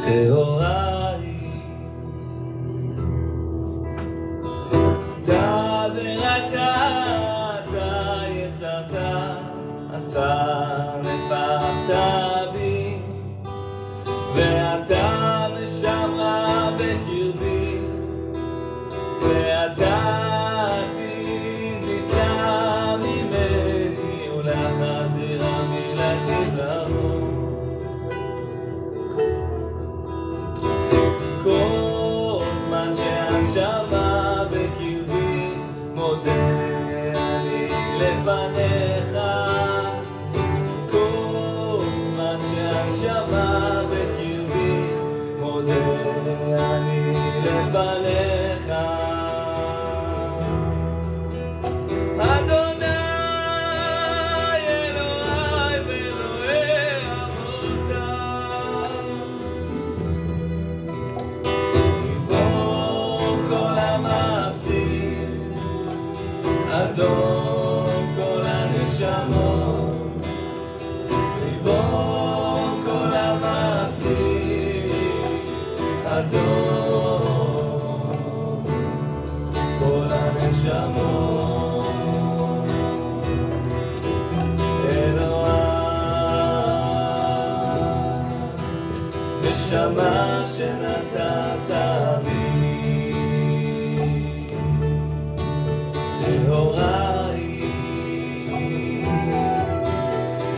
טהורה אתה נפחת בי ואתה נשמה בקרבי ואתה עתיד נקרא ממני ולהחזיר מילתי ברור אדון כל הנשמות, ריבון כל המעשים, אדון כל הנשמות, אלוהי, נשמה שנתת בי, טהוראי,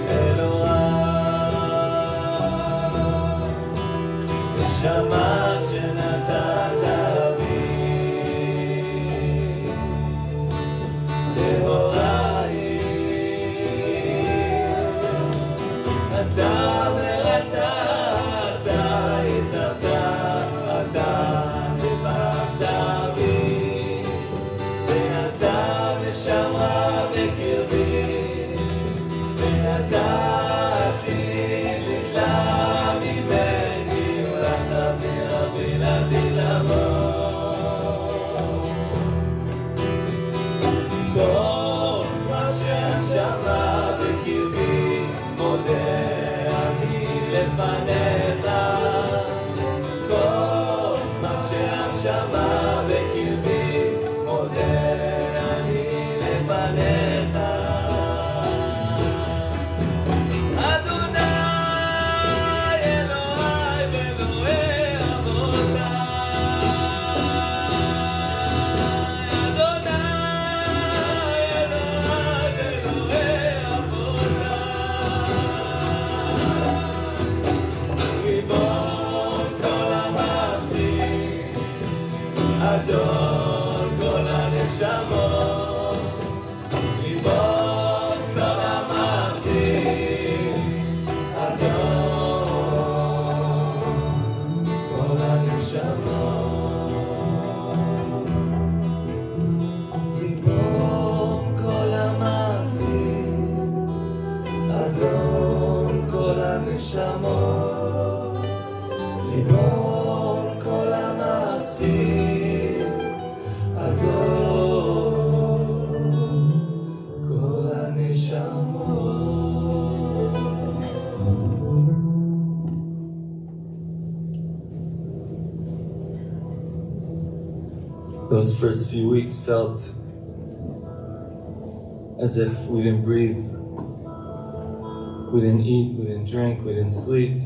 אלוהי, נשמה שנתת בי, טהוראי, אתה ואתה, אתה יצרת, אתה נבחת בי, ואתה נשמה בקרבי, ואתה עתיד נפלא ממני, ולחזיר בלעדי לבוא. כל מה שהנשמה בקרבי מודה אני לפניך, כל זמן שהנשמה בקרבי מודה אני לפניך. אדוני אלוהי ואלוהי אבותיי, אדוני אלוהי ואלוהי אבותיי, ריבון כל המעשים, אדון כל הנשמות, ריבון כל המעשים, אדון כל הנשמות, ריבון כל המעשים, אדון כל הנשמות, ריבון כל המעשים, אדון כל הנשמות. Those first few weeks felt as if we didn't breathe, we didn't eat, we didn't drink, we didn't sleep.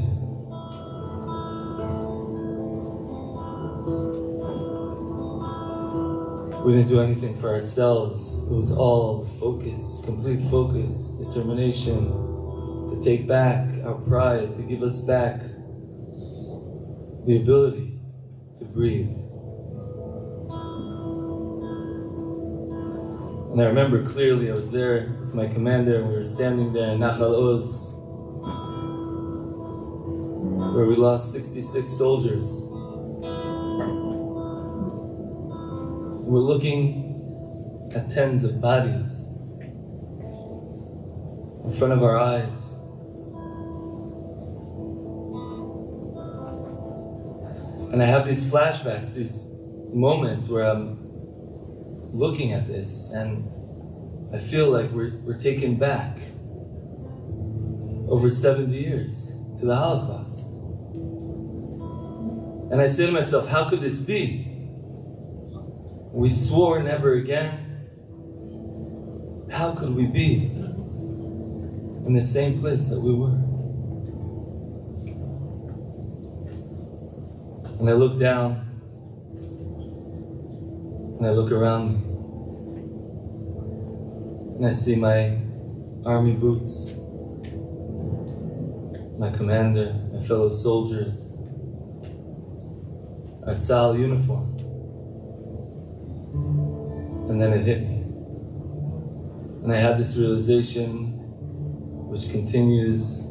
We didn't do anything for ourselves. It was all focus, complete focus, determination to take back our pride, to give us back the ability to breathe. And I remember clearly I was there with my commander and we were standing there in Nachal Oz, where we lost 66 soldiers. We're looking at tens of bodies in front of our eyes. And I have these flashbacks, these moments where I'm looking at this and I feel like we're taken back over 70 years to the Holocaust. And I say to myself, how could this be? We swore never again. How could we be in the same place that we were? And I look down and I look around me and I see my army boots, my commander, my fellow soldiers, our tzal uniform. And then it hit me. And I had this realization which continues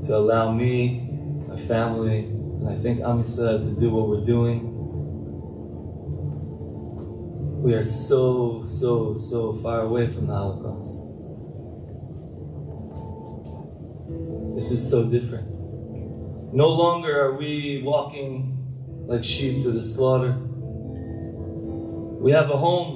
to allow me, my family, and I think Am Yisrael to do what we're doing. We are so far away from the Holocaust. This is so different. No longer are we walking like sheep to the slaughter. We have a home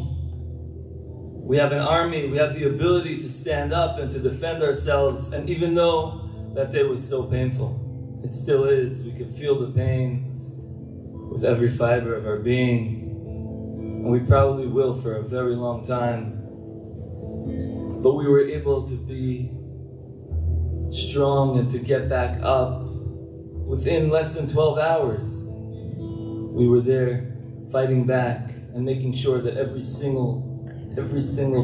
We have an army, we have the ability to stand up and to defend ourselves. And even though that day was so painful, it still is. We could feel the pain with every fiber of our being. And we probably will for a very long time. But we were able to be strong and to get back up within less than 12 hours. We were there fighting back and making sure that every single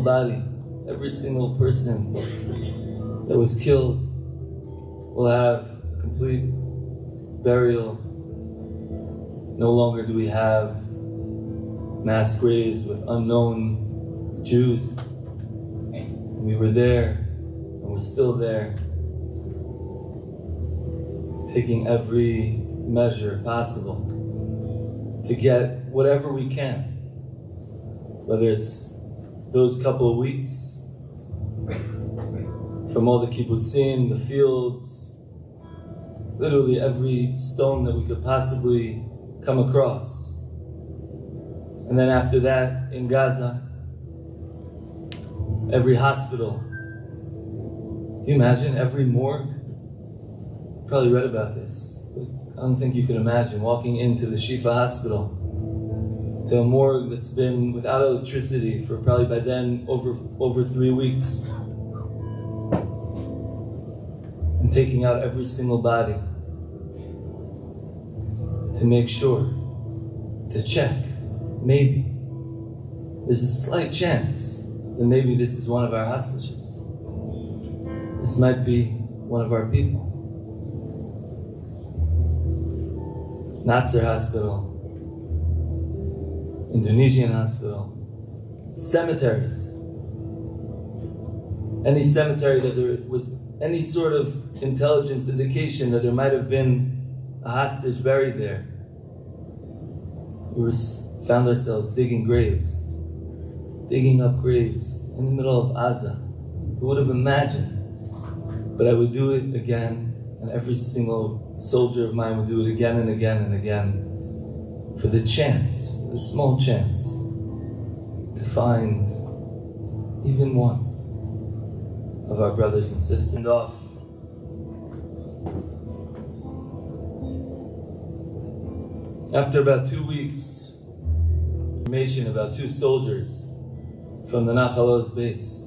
body, every single person that was killed will have a complete burial. No longer do we have mass graves with unknown Jews. We were there, and we're still there, taking every measure possible to get whatever we can, whether it's those couple of weeks from all the kibbutzim, the fields, literally every stone that we could possibly come across. And then after that, in Gaza, every hospital. Can you imagine every morgue? You probably read about this, but I don't think you can imagine walking into the Shifa hospital, to a morgue that's been without electricity for probably by then over 3 weeks, and taking out every single body to make sure, to check, maybe there's a slight chance that maybe this is one of our hostages. This might be one of our people. Nasser Hospital, Indonesian hospital, cemeteries. Any cemetery that there was any sort of intelligence indication that there might have been a hostage buried there. We found ourselves digging up graves in the middle of Gaza. Who would have imagined? But I would do it again, and every single soldier of mine would do it again and again and again, for the chance, the small chance, to find even one of our brothers and sisters. And off. After about 2 weeks, information about 2 soldiers from the Nachal Oz base.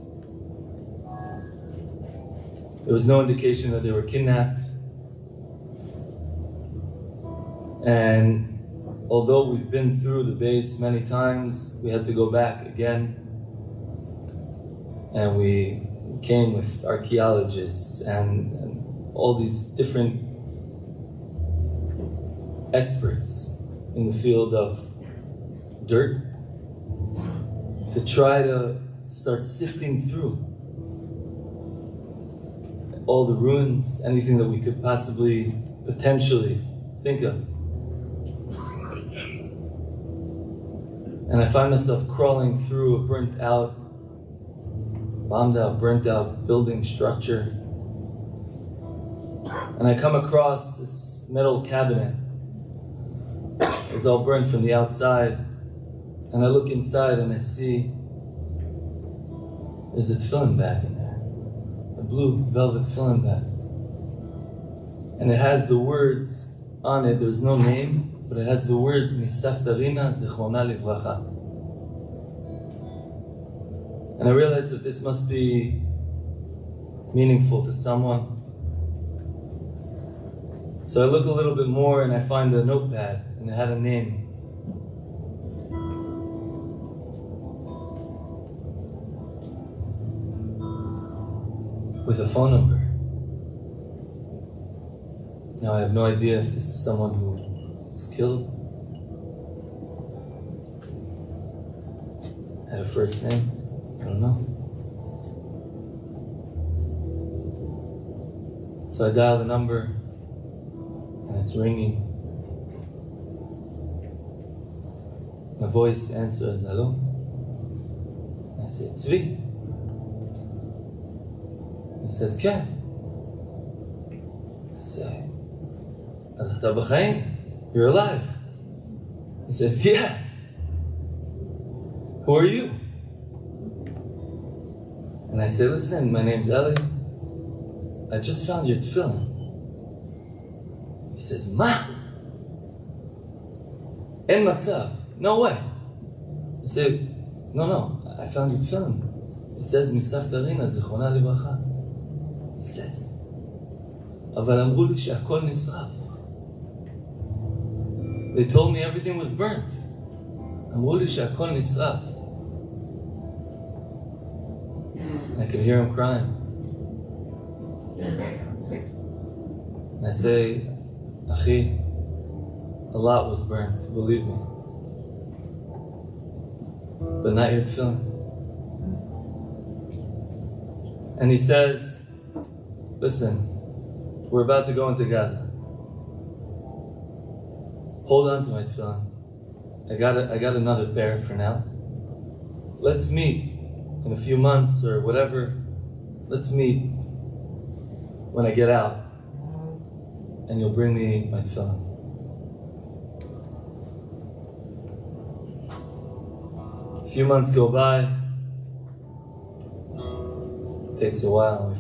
There was no indication that they were kidnapped. And although we've been through the base many times, we had to go back again. And we came with archaeologists and all these different experts in the field of dirt to try to start sifting through all the ruins, anything that we could possibly, potentially think of. And I find myself crawling through a bombed out building structure. And I come across this metal cabinet. It's all burnt from the outside. And I look inside and I see there's a tefillin bag in there. A blue velvet tefillin bag. And it has the words on it, there's no name, but it has the words, Misaftarina Zichrona Livracha. And I realized that this must be meaningful to someone. So I look a little bit more and I find a notepad, and it had a name. With a phone number. Now I have no idea if this is someone who was killed. Had a first name, I don't know. So I dial the number and it's ringing. My voice answers, hello? I say, Tzvi. He says, Ken. I say, אז אתה בחיים? You're alive. He says, yeah. Who are you? And I say, listen, my name's Eli. I just found your tefillin. He says, Ma? En matzav. No way. I say, no, I found your tefillin. It says, Misafta Rina, Zichona Livracha. He says, אבל אמרו לי שהכל נשרף. They told me everything was burnt. אמרו לי שהכל נשרף. I could hear him crying. And I say, Achi, a lot was burnt, believe me. But not your tefillin. And he says, listen, we're about to go into Gaza. Hold on to my tefillin. I got another pair for now. Let's meet in a few months or whatever. Let's meet when I get out, and you'll bring me my tefillin. A few months go by. It takes a while. We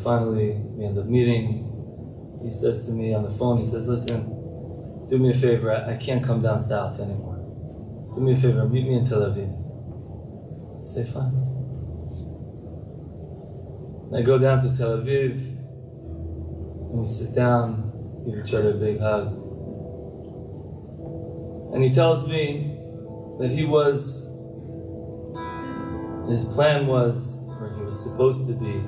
end up meeting. He says to me on the phone, he says, listen, do me a favor, I can't come down south anymore. Do me a favor, meet me in Tel Aviv. I say, fine. And I go down to Tel Aviv, and we sit down, give each other a big hug. And he tells me that his plan was, or he was supposed to be,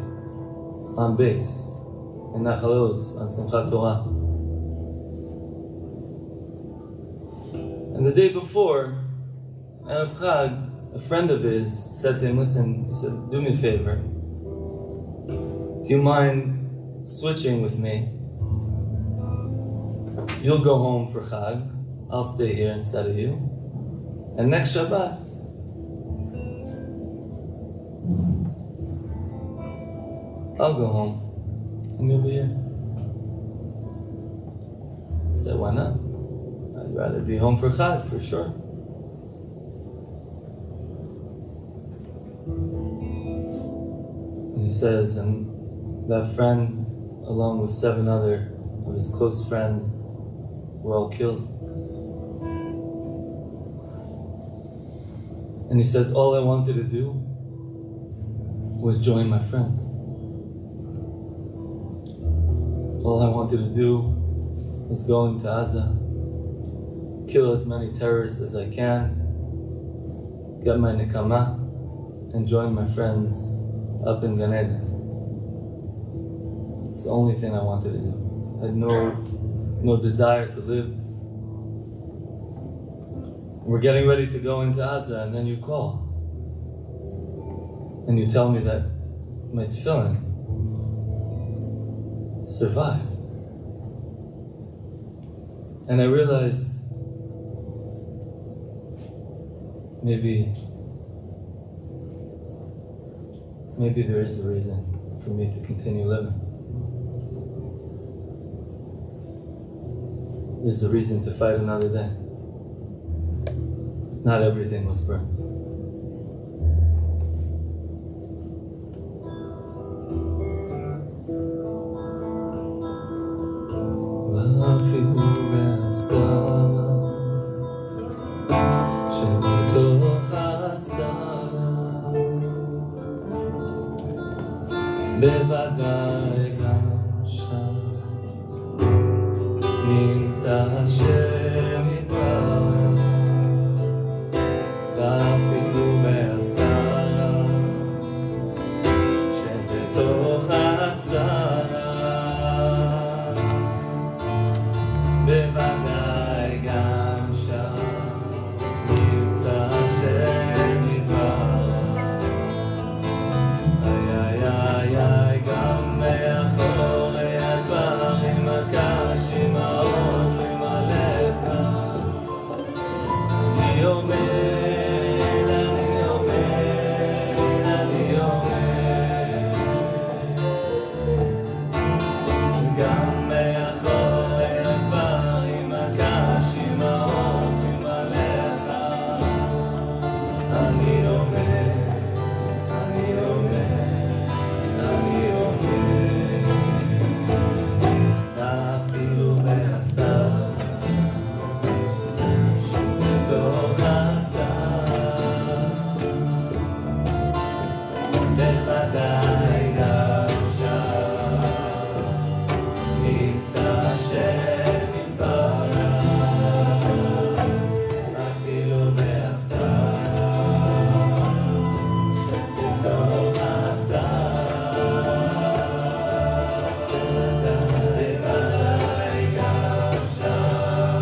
on base in Nachal Oz on Simchat Torah. And the day before, Erev Chag, a friend of his said to him, listen, he said, do me a favor. Do you mind switching with me? You'll go home for Chag. I'll stay here instead of you. And next Shabbat, I'll go home. And you'll be here. I said, why not? I'd rather be home for Chag, for sure. And he says, and that friend, along with 7 other of his close friends, were all killed. And he says, all I wanted to do was join my friends. All I wanted to do was go into Gaza, kill as many terrorists as I can, get my nekama, and join my friends up in Gan Eden. It's the only thing I wanted to do. I had no desire to live. We're getting ready to go into Gaza, and then you call. And you tell me that my tefillin survived. And I realized maybe there is a reason for me to continue living. There's a reason to fight another day. Not everything was burnt. בוודאי גם שם נמצא השם יתברך ואפילו בתוך הסתיו, בוודאי גם שם נמצא השם יתברך, אפילו בהסתיו, בתוך הסתיו, בוודאי גם שם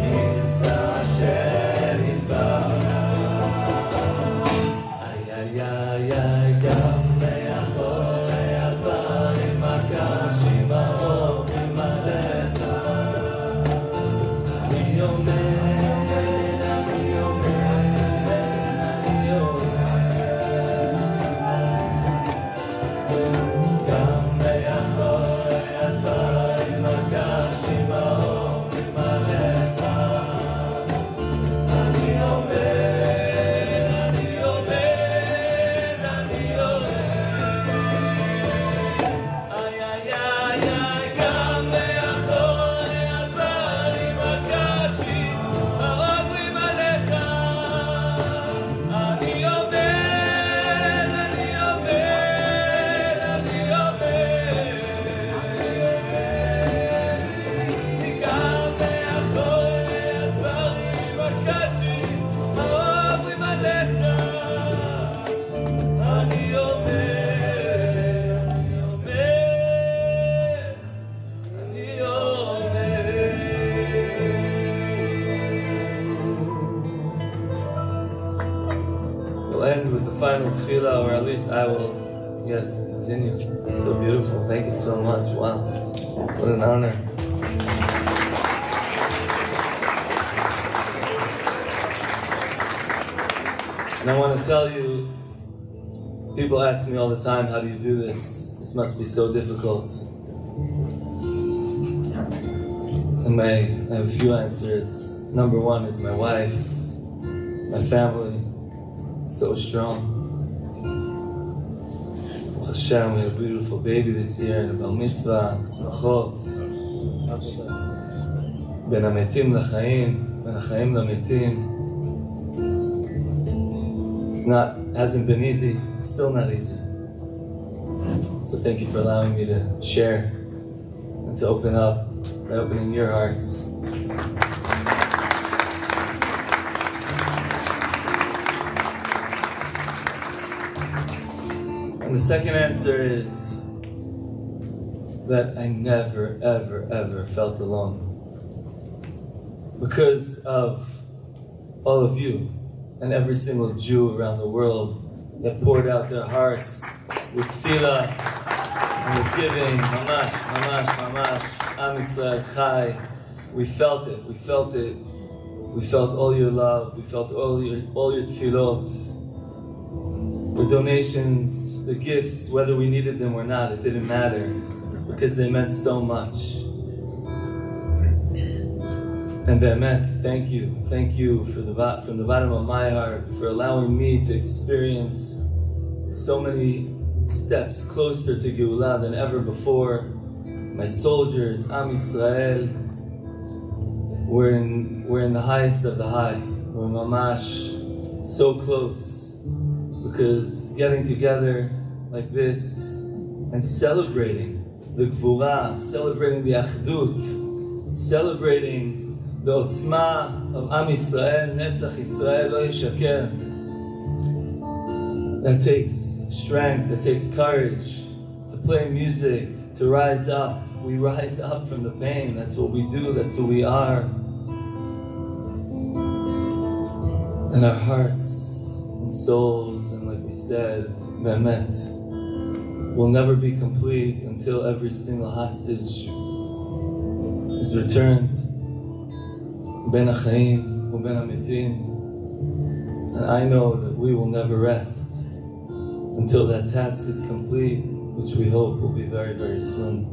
נמצא השם יתברך. גם מאחורי הדברים הקשים האורים עליך, אני אומר, אני אומר, אני אומר, גם מאחורי הדברים הקשים האורים עליך, אני אומר, We'll end with the final tefillah, or at least I will. You guys can continue. It's so beautiful. Thank you so much. Wow. What an honor. And I want to tell you, people ask me all the time, how do you do this? This must be so difficult. And I have a few answers. Number one is my wife, my family. So strong. Hashem, we had a beautiful baby this year, and a bar mitzvah, smachot. Ben hametim l'chaim, ben hachaim l'metim. Hasn't been easy. It's still not easy. So thank you for allowing me to share and to open up by opening your hearts. And the second answer is that I never, ever, ever felt alone. Because of all of you and every single Jew around the world that poured out their hearts with tefillah and with giving, mamash, mamash, mamash, Am Yisrael Chai. We felt it, we felt it. We felt all your love, we felt all your tefillot, the donations, the gifts, whether we needed them or not, it didn't matter, because they meant so much. And Be'emet, thank you from the bottom of my heart for allowing me to experience so many steps closer to Geulah than ever before. My soldiers, Am Yisrael, we're in the highest of the high. We're mamash, so close. Because getting together like this and celebrating the Gvura, celebrating the Achdut, celebrating the Otzma of Am Yisrael, Netzach Yisrael Lo Yishaker. That takes strength, that takes courage to play music, to rise up. We rise up from the pain. That's what we do, that's who we are. And our hearts and souls, and like we said, Be'emet, will never be complete until every single hostage is returned. Ben hachaim u'ben hametim. And I know that we will never rest until that task is complete, which we hope will be very, very soon.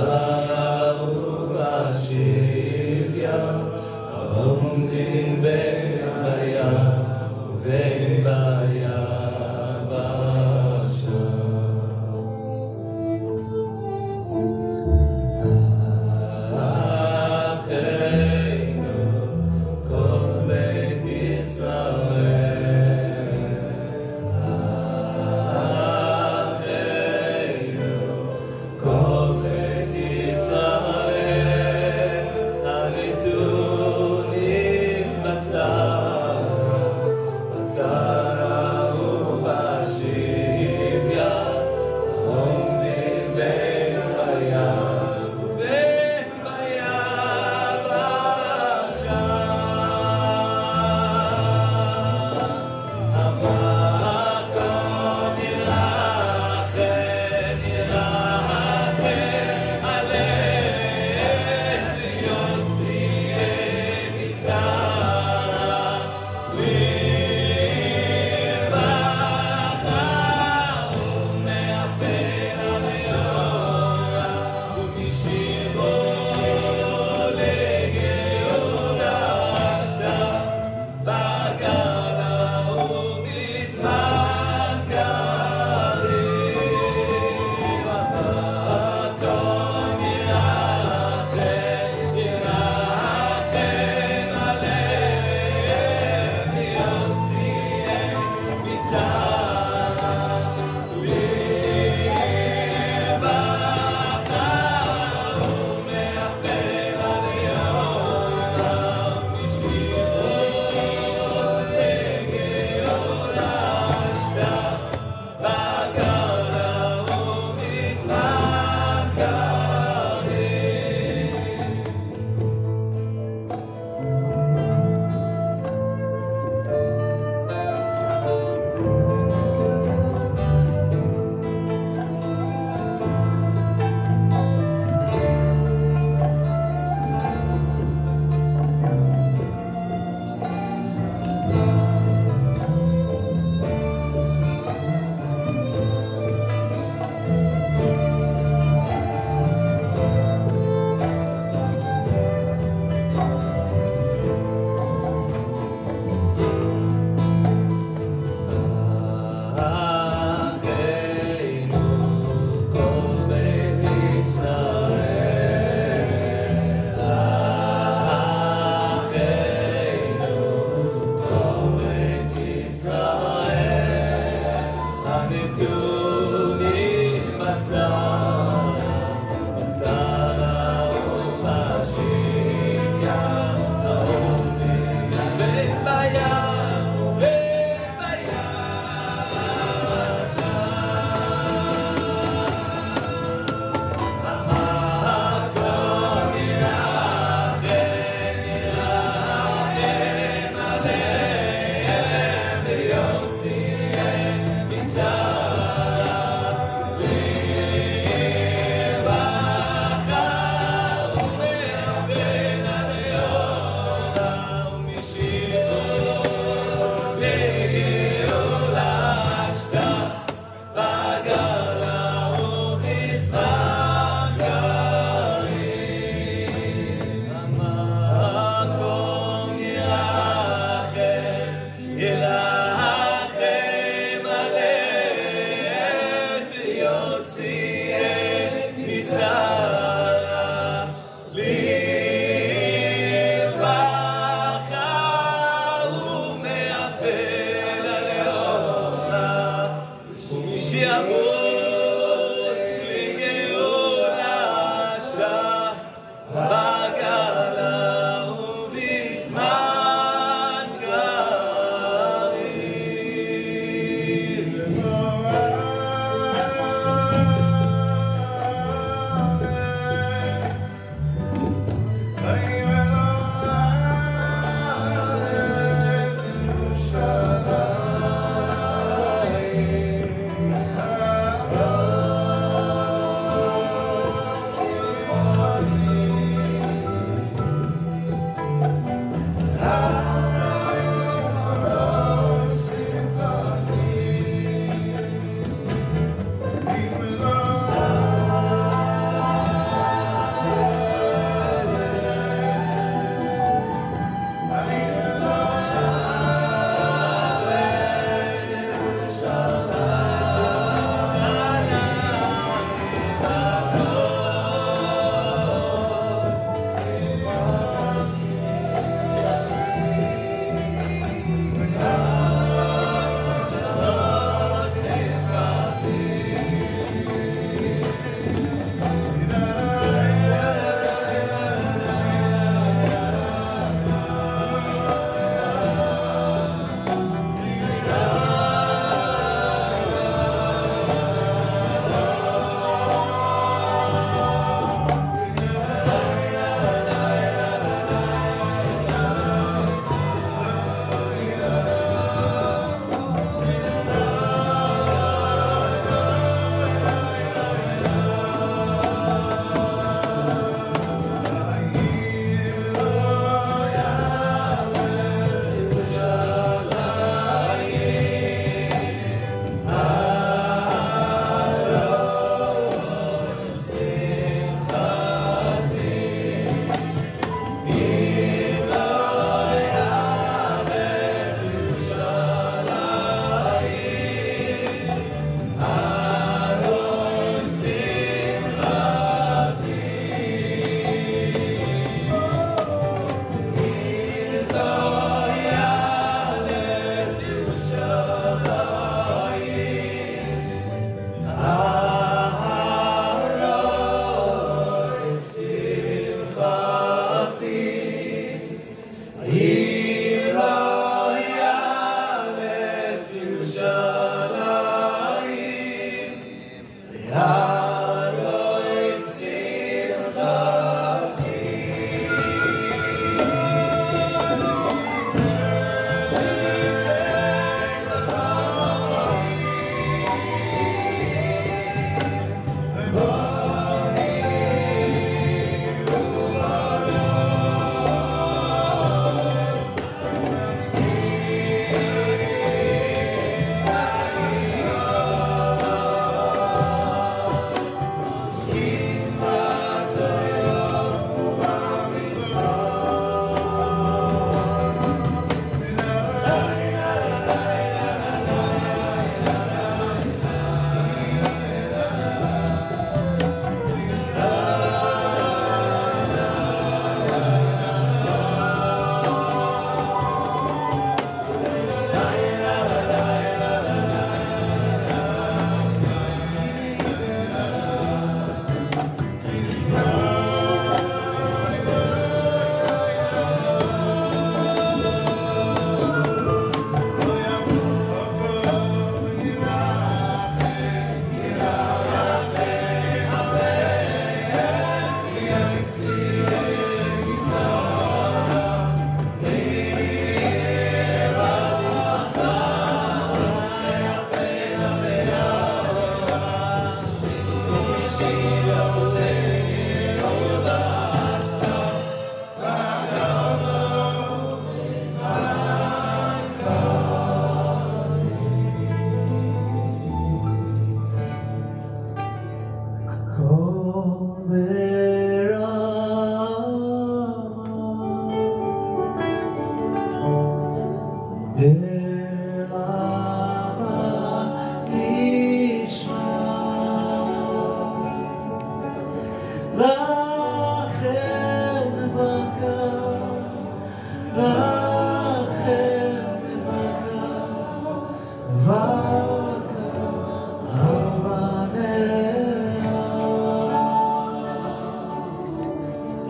בצרה ובשביה, עומדים בין בים ובין ביבשה. אחינו כל בית ישראל, אחינו כל בית ישראל, הנתונים בצרה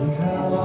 Hallelujah.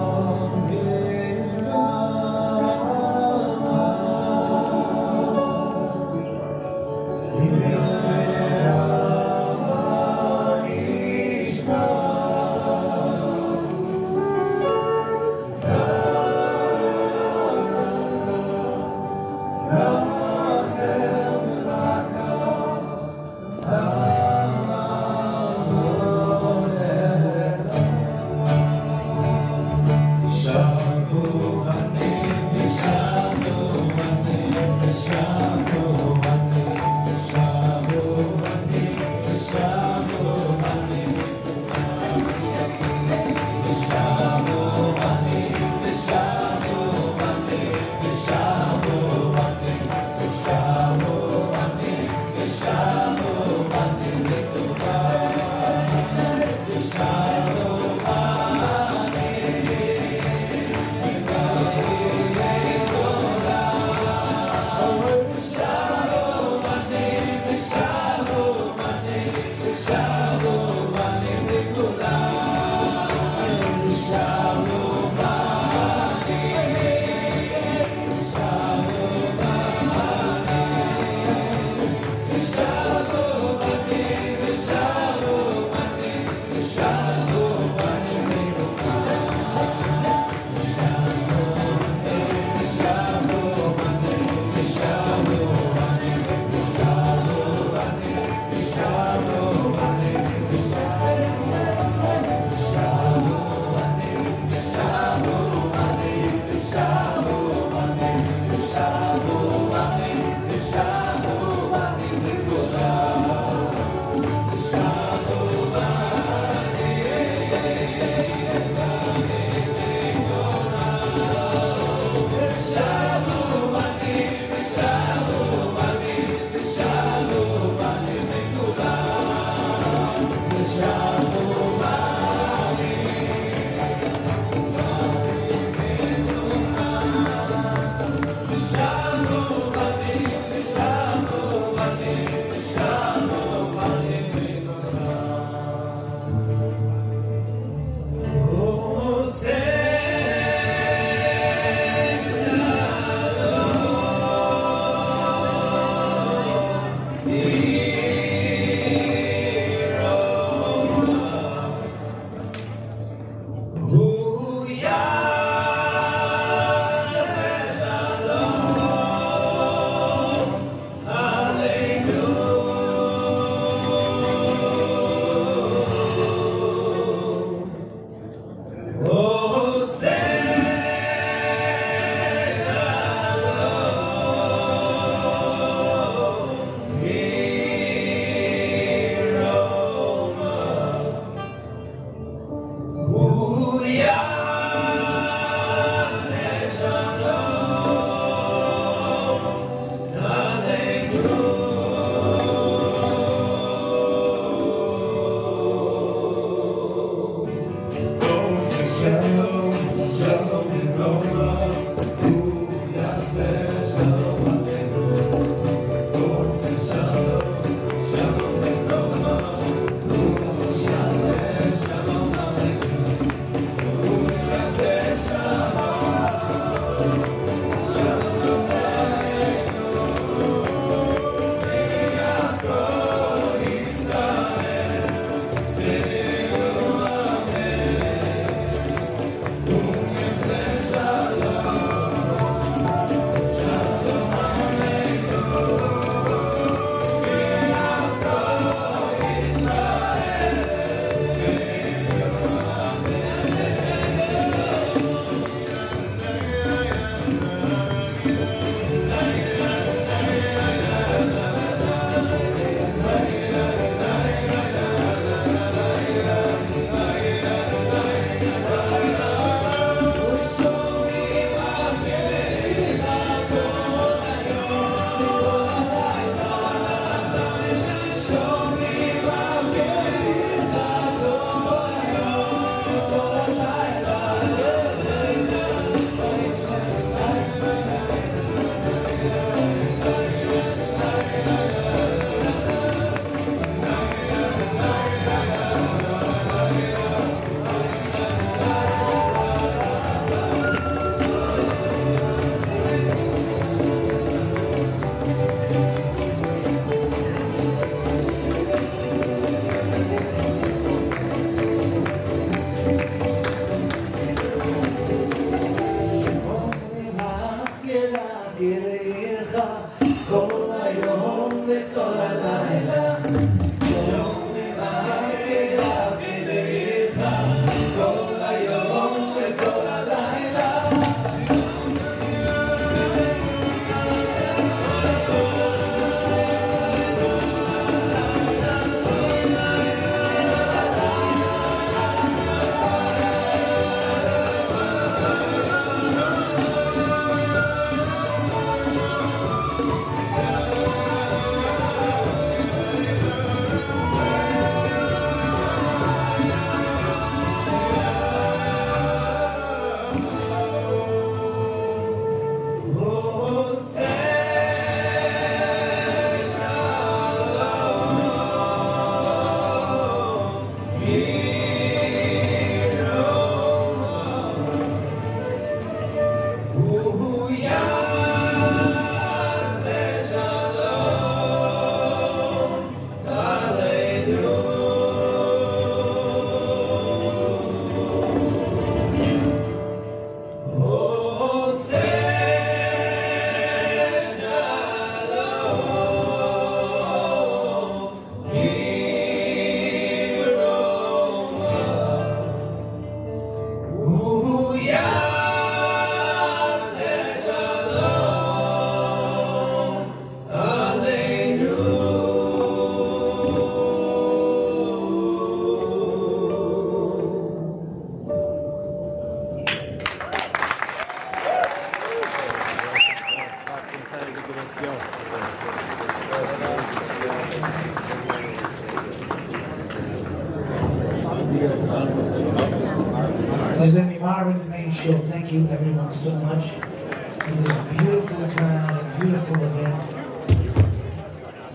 As the Mimar in the main show, thank you everyone so much. It was a beautiful turnout, a beautiful event.